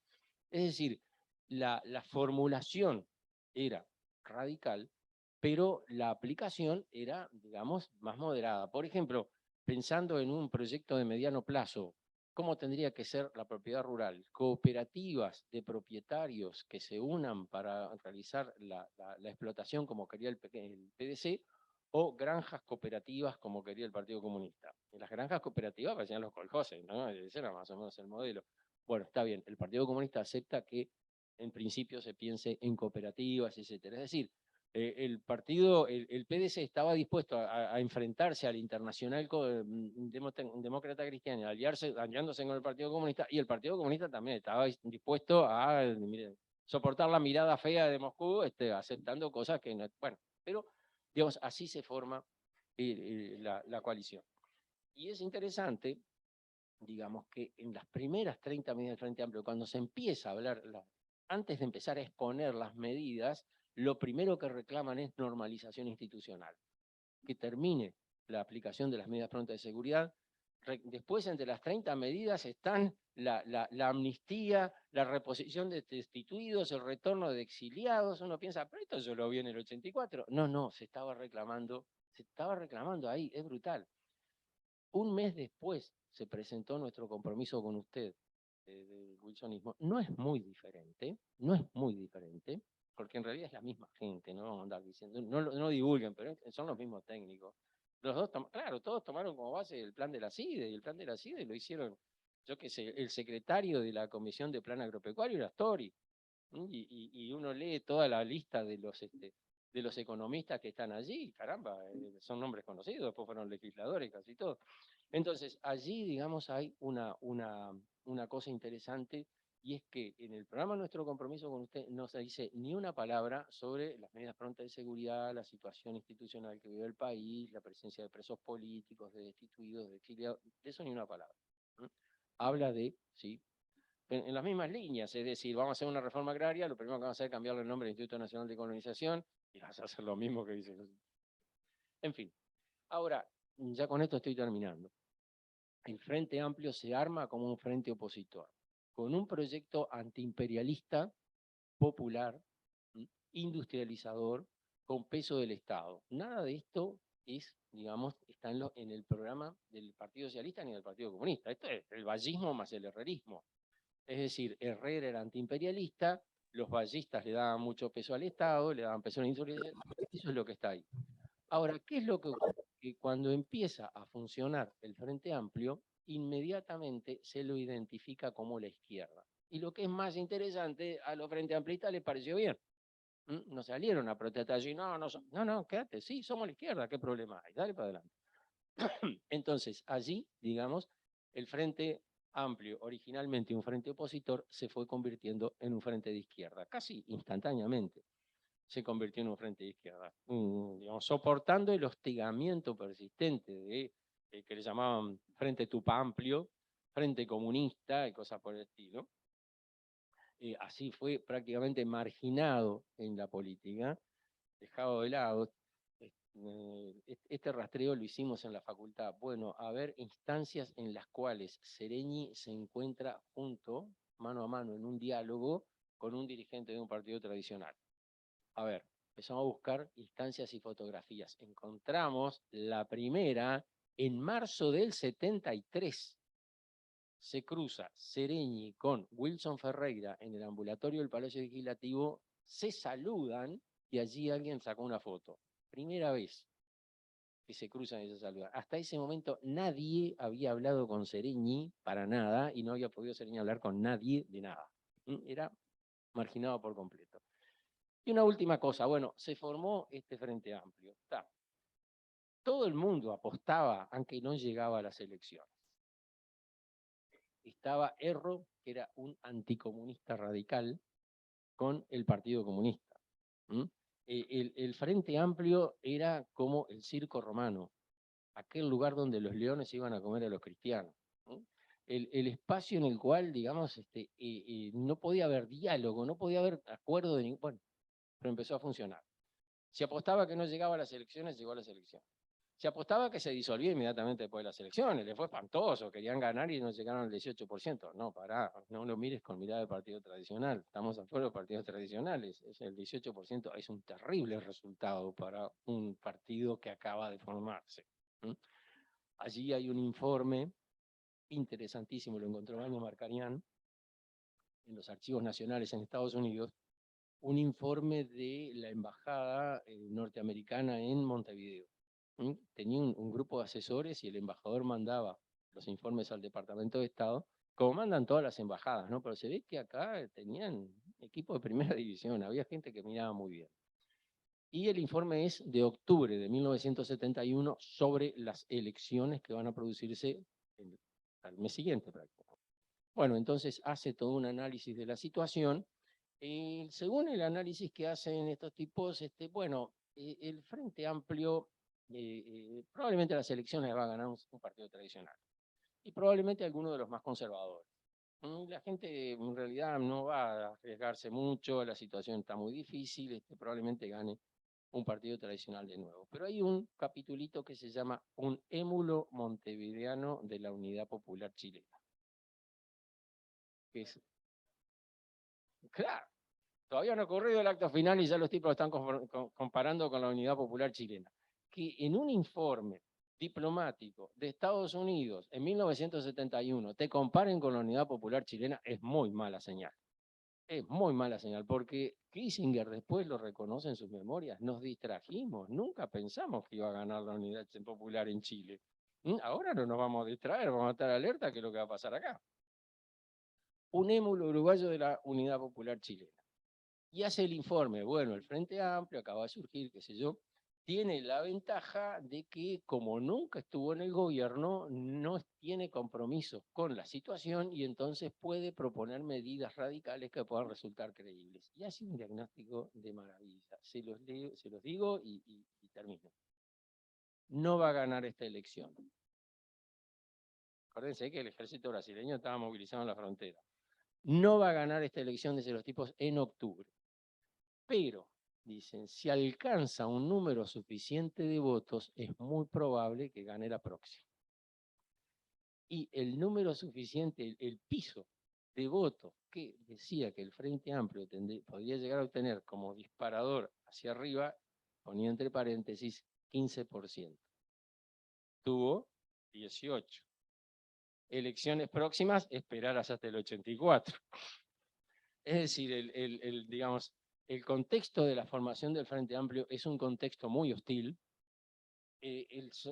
Es decir, la formulación era radical, pero la aplicación era, digamos, más moderada. Por ejemplo, pensando en un proyecto de mediano plazo, ¿cómo tendría que ser la propiedad rural? Cooperativas de propietarios que se unan para realizar la explotación como quería el PDC, o granjas cooperativas como quería el Partido Comunista. En las granjas cooperativas parecían los colhoses, ¿no? Ese era más o menos el modelo. Bueno, está bien, el Partido Comunista acepta que en principio se piense en cooperativas, etcétera. Es decir, el PDC estaba dispuesto a enfrentarse al Internacional Demócrata Cristiano, aliándose con el Partido Comunista, y el Partido Comunista también estaba dispuesto a soportar la mirada fea de Moscú, aceptando cosas que no... Bueno, pero digamos, así se forma la coalición. Y es interesante, digamos, que en las primeras 30 medidas del Frente Amplio, cuando se empieza a hablar, antes de empezar a exponer las medidas, lo primero que reclaman es normalización institucional, que termine la aplicación de las medidas prontas de seguridad, Después, entre las 30 medidas están la amnistía, la reposición de destituidos, el retorno de exiliados. Uno piensa, pero esto yo lo vi en el 84. No, se estaba reclamando ahí, es brutal. Un mes después se presentó nuestro compromiso con usted, del wilsonismo. No es muy diferente, porque en realidad es la misma gente, no vamos a andar diciendo, no divulguen, pero son los mismos técnicos. Los dos, claro, todos tomaron como base el plan de la CIDE, y el plan de la CIDE lo hicieron, yo qué sé, el secretario de la Comisión de Plan Agropecuario era Astori, y uno lee toda la lista de los economistas que están allí, caramba, son nombres conocidos, después fueron legisladores, casi todos. Entonces, allí, digamos, hay una cosa interesante, y es que en el programa Nuestro Compromiso con Usted no se dice ni una palabra sobre las medidas prontas de seguridad, la situación institucional que vive el país, la presencia de presos políticos, de destituidos, de exiliados, de eso ni una palabra. Habla de, sí, en las mismas líneas, es decir, vamos a hacer una reforma agraria, lo primero que vamos a hacer es cambiarle el nombre al Instituto Nacional de Colonización, y vas a hacer lo mismo que dicen. En fin, ahora, ya con esto estoy terminando. El Frente Amplio se arma como un frente opositor, con un proyecto antiimperialista, popular, industrializador, con peso del Estado. Nada de esto es, digamos, está en el programa del Partido Socialista ni del Partido Comunista. Esto es el vallismo más el herrerismo. Es decir, Herrera era antiimperialista, los vallistas le daban mucho peso al Estado, le daban peso a la industrialización, eso es lo que está ahí. Ahora, ¿qué es lo que ocurre? Que cuando empieza a funcionar el Frente Amplio, inmediatamente se lo identifica como la izquierda. Y lo que es más interesante, a los Frente Amplistas les pareció bien. No salieron a protestar allí, no, quédate, sí, somos la izquierda, ¿qué problema hay? Dale para adelante. Entonces, allí, digamos, el Frente Amplio, originalmente un frente opositor, se fue convirtiendo en un frente de izquierda, casi instantáneamente se convirtió en un frente de izquierda, digamos, soportando el hostigamiento persistente de que le llamaban Frente Tupamplio, Frente Comunista y cosas por el estilo. Así fue prácticamente marginado en la política, dejado de lado. Este rastreo lo hicimos en la facultad. Bueno, a ver instancias en las cuales Sereñi se encuentra junto, mano a mano, en un diálogo con un dirigente de un partido tradicional. A ver, empezamos a buscar instancias y fotografías. Encontramos la primera en marzo del 73. Se cruza Sereñi con Wilson Ferreira en el ambulatorio del Palacio Legislativo, se saludan y allí alguien sacó una foto. Primera vez que se cruzan y se saludan. Hasta ese momento nadie había hablado con Sereñi para nada y no había podido Sereñi hablar con nadie de nada. Era marginado por completo. Y una última cosa, bueno, se formó este Frente Amplio. Todo el mundo apostaba, aunque no llegaba a las elecciones. Estaba Erro, que era un anticomunista radical, con el Partido Comunista. El Frente Amplio era como el circo romano, aquel lugar donde los leones iban a comer a los cristianos. El espacio en el cual, digamos, no podía haber diálogo, no podía haber acuerdo de ningún... Bueno, pero empezó a funcionar. Si apostaba que no llegaba a las elecciones, llegó a las elecciones. Se apostaba que se disolvía inmediatamente después de las elecciones, le fue espantoso, querían ganar y no llegaron al 18%. No, pará, no lo mires con mirada de partido tradicional, estamos afuera de los partidos tradicionales, el 18% es un terrible resultado para un partido que acaba de formarse. Allí hay un informe interesantísimo, lo encontró Manuel Marcarián en los archivos nacionales en Estados Unidos, un informe de la embajada norteamericana en Montevideo. Tenía un grupo de asesores y el embajador mandaba los informes al Departamento de Estado, como mandan todas las embajadas, ¿no? Pero se ve que acá tenían equipo de primera división, había gente que miraba muy bien. Y el informe es de octubre de 1971 sobre las elecciones que van a producirse al mes siguiente prácticamente. Bueno, entonces hace todo un análisis de la situación. Según el análisis que hacen estos tipos, bueno, el Frente Amplio probablemente las elecciones va a ganar un partido tradicional y probablemente alguno de los más conservadores. La gente en realidad no va a arriesgarse mucho, la situación está muy difícil, probablemente gane un partido tradicional de nuevo. Pero hay un capitulito que se llama un émulo montevideano de la Unidad Popular Chilena. Que es, claro, todavía no ha ocurrido el acto final y ya los tipos lo están comparando con la Unidad Popular Chilena. Que en un informe diplomático de Estados Unidos en 1971 te comparen con la Unidad Popular Chilena es muy mala señal. Es muy mala señal, porque Kissinger después lo reconoce en sus memorias. Nos distrajimos, nunca pensamos que iba a ganar la Unidad Popular en Chile. Ahora no nos vamos a distraer, vamos a estar alerta que es lo que va a pasar acá. Un émulo uruguayo de la Unidad Popular Chilena. Y hace el informe, bueno, el Frente Amplio acaba de surgir, qué sé yo, tiene la ventaja de que como nunca estuvo en el gobierno, no tiene compromisos con la situación y entonces puede proponer medidas radicales que puedan resultar creíbles. Y hace un diagnóstico de maravilla. Se los digo y termino. No va a ganar esta elección. Acuérdense que el ejército brasileño estaba movilizado en la frontera. No va a ganar esta elección desde los tipos en octubre. Pero, dicen, si alcanza un número suficiente de votos, es muy probable que gane la próxima. Y el número suficiente, el piso de votos que decía que el Frente Amplio podría llegar a obtener como disparador hacia arriba, ponía entre paréntesis 15%. Tuvo 18. Elecciones próximas, esperar hasta el 84. Es decir, digamos, el contexto de la formación del Frente Amplio es un contexto muy hostil.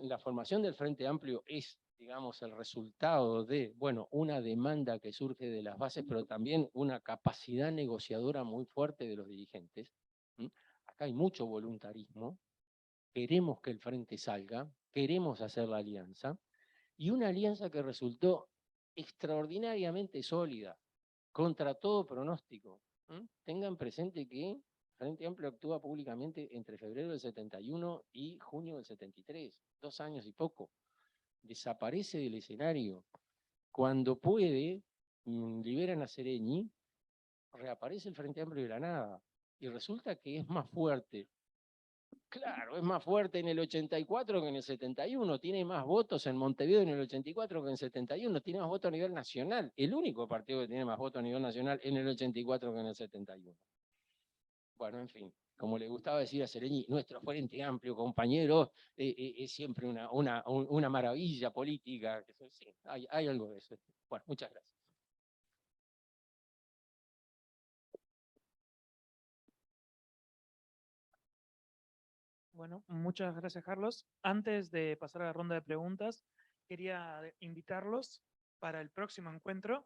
La formación del Frente Amplio es, digamos, el resultado de, bueno, una demanda que surge de las bases, pero también una capacidad negociadora muy fuerte de los dirigentes. Acá hay mucho voluntarismo. Queremos que el Frente salga, queremos hacer la alianza, y una alianza que resultó extraordinariamente sólida, contra todo pronóstico. Tengan presente que Frente Amplio actúa públicamente entre febrero del 71 y junio del 73, 2 años y poco. Desaparece del escenario. Cuando puede, liberan a Sereñi, reaparece el Frente Amplio de la nada. Y resulta que es más fuerte. Claro, es más fuerte en el 84 que en el 71, tiene más votos en Montevideo en el 84 que en el 71, tiene más votos a nivel nacional, el único partido que tiene más votos a nivel nacional en el 84 que en el 71. Bueno, en fin, como le gustaba decir a Sereñi, nuestro Frente Amplio, compañeros, es siempre una maravilla política. Sí, hay algo de eso. Bueno, muchas gracias. Bueno, muchas gracias, Carlos. Antes de pasar a la ronda de preguntas, quería invitarlos para el próximo encuentro,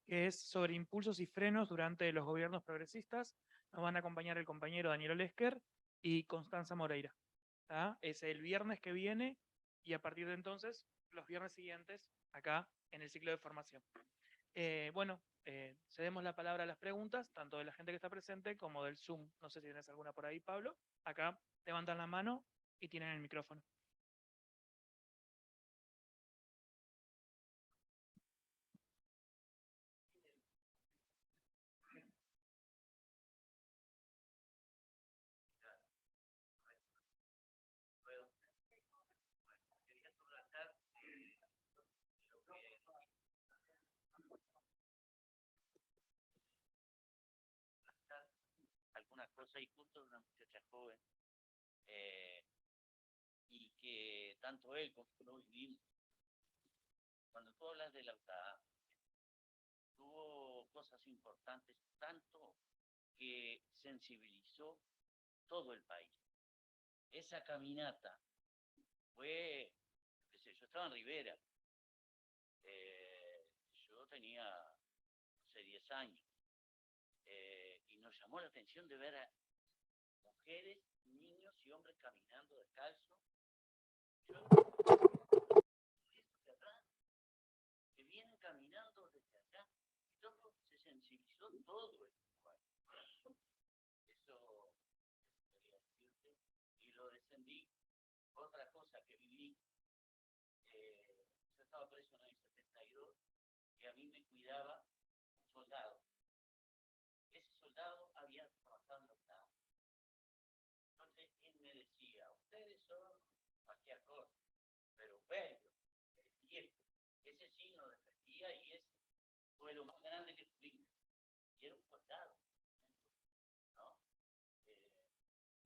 que es sobre impulsos y frenos durante los gobiernos progresistas. Nos van a acompañar el compañero Daniel Olesker y Constanza Moreira. ¿Tá? Es el viernes que viene y a partir de entonces, los viernes siguientes, acá en el ciclo de formación. Cedemos la palabra a las preguntas, tanto de la gente que está presente como del Zoom. No sé si tienes alguna por ahí, Pablo. Acá levantan la mano y tienen el micrófono. Algunas cosas y puntos de una muchacha joven y que tanto él como yo vivimos. Cuando tú hablas de la UTA, tuvo cosas importantes, tanto que sensibilizó todo el país. Esa caminata fue, qué sé, yo estaba en Rivera, yo tenía, no sé, 10 años, y nos llamó la atención de ver a mujeres, niños y hombres caminando descalzos. Desde atrás, que vienen caminando desde allá, y todo se sensibilizó todo el lugar. Eso quería decirte, y lo descendí. Otra cosa que viví, yo estaba preso en el 72 y a mí me cuidaba un soldado. Ese soldado había trabajado en la UTA. Entonces, en soberbio, y ese signo de energía y ese fue lo más grande que tuvimos. Y era un soldado, ¿no?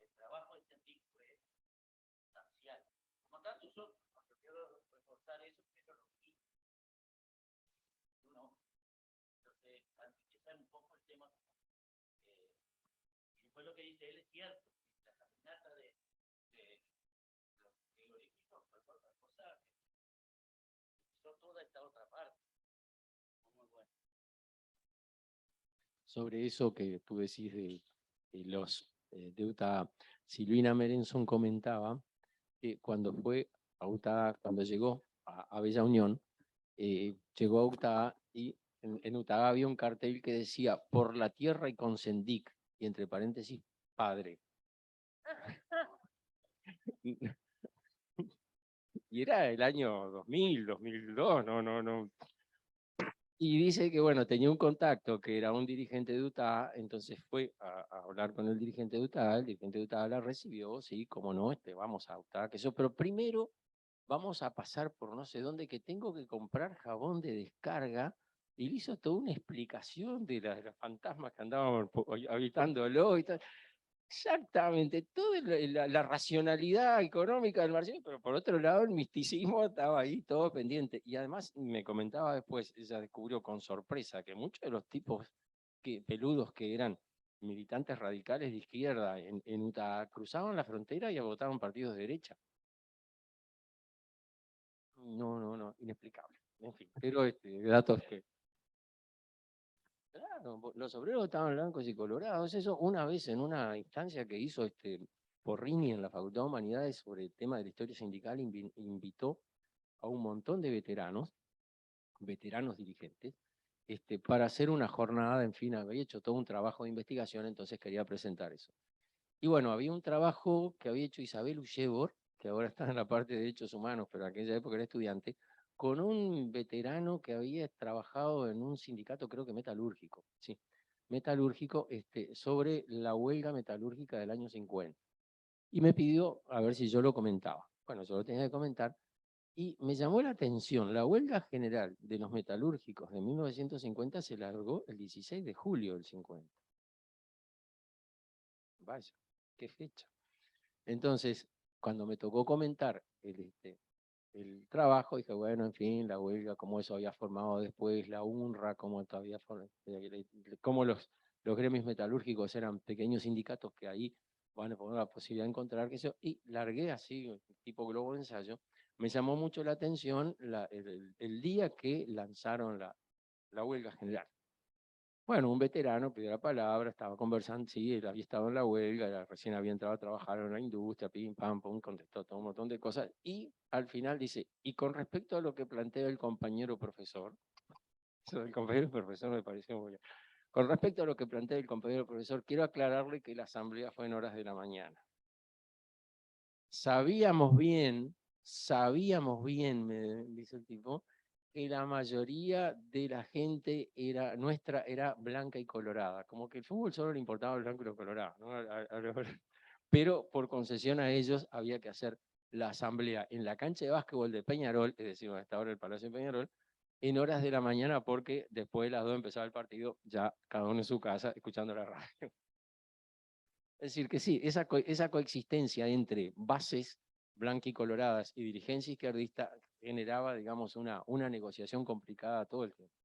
El trabajo de este tipo es sustancial. Como tantos otros, yo quiero reforzar eso, pero lo vi, ¿no? Entonces, ese es un poco el tema. Y después lo que dice él es cierto, la caminata de los frigoríficos fue otra cosa, hizo toda esta otra parte. Muy bueno. Sobre eso que tú decís de los de UTA, Silvina Merenson comentaba que cuando fue a UTA, cuando llegó a Bella Unión, llegó a UTA y en UTA había un cartel que decía por la tierra y con Sendic, y entre paréntesis, padre. Y era el año 2000, 2002, no. Y dice que, bueno, tenía un contacto que era un dirigente de UTA, entonces fue a hablar con el dirigente de UTA, el dirigente de UTA la recibió, sí, como no, vamos a UTA, que eso, pero primero vamos a pasar por no sé dónde, que tengo que comprar jabón de descarga, y le hizo toda una explicación de los fantasmas que andaban habitándolo y tal. Exactamente, toda la racionalidad económica del marciano, pero por otro lado el misticismo estaba ahí todo pendiente. Y además me comentaba después, ella descubrió con sorpresa que muchos de los tipos peludos que eran militantes radicales de izquierda en Utah cruzaban la frontera y votaban partidos de derecha. No, inexplicable. En fin, pero datos que... Claro, los obreros estaban blancos y colorados. Eso una vez en una instancia que hizo Porrini en la Facultad de Humanidades sobre el tema de la historia sindical, invitó a un montón de veteranos dirigentes, para hacer una jornada, en fin, había hecho todo un trabajo de investigación, entonces quería presentar eso. Y bueno, había un trabajo que había hecho Isabel Ullébor, que ahora está en la parte de Derechos Humanos, pero en aquella época era estudiante, con un veterano que había trabajado en un sindicato, creo que metalúrgico, sí, metalúrgico, sobre la huelga metalúrgica del año 50. Y me pidió a ver si yo lo comentaba. Bueno, yo lo tenía que comentar, y me llamó la atención, la huelga general de los metalúrgicos de 1950 se largó el 16 de julio del 50. Vaya, qué fecha. Entonces, cuando me tocó comentar el trabajo, dije, bueno, en fin, la huelga, cómo eso había formado después, la UNRWA, cómo todavía cómo los gremios metalúrgicos eran pequeños sindicatos que ahí van a poner la posibilidad de encontrar, que eso, y largué así, tipo globo de ensayo. Me llamó mucho la atención el día que lanzaron la huelga general. Bueno, un veterano pidió la palabra, estaba conversando, sí, él había estado en la huelga, recién había entrado a trabajar en la industria, pim, pam, pum, contestó todo un montón de cosas, y al final dice, y con respecto a lo que plantea el compañero profesor, eso del compañero profesor me pareció muy bien, con respecto a lo que plantea el compañero profesor, quiero aclararle que la asamblea fue en horas de la mañana. Sabíamos bien, me dice el tipo, que la mayoría de la gente nuestra era blanca y colorada, como que el fútbol solo le importaba el blanco y lo colorado, ¿no? Pero por concesión a ellos había que hacer la asamblea en la cancha de básquetbol de Peñarol, es decir, donde está ahora el Palacio de Peñarol, en horas de la mañana, porque después de las 2 empezaba el partido, ya cada uno en su casa, escuchando la radio. Es decir, que sí, esa coexistencia entre bases blanquicoloradas y dirigencia izquierdista generaba, digamos, una negociación complicada todo el tiempo.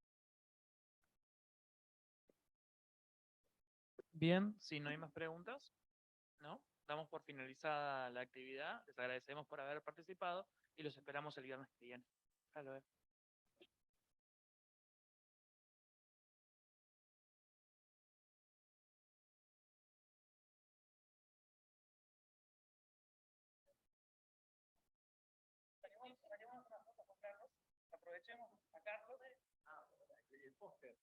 Bien, si no hay más preguntas, ¿no? Damos por finalizada la actividad. Les agradecemos por haber participado y los esperamos el viernes que viene. Hasta luego. Aprovechemos a Carlos. El póster.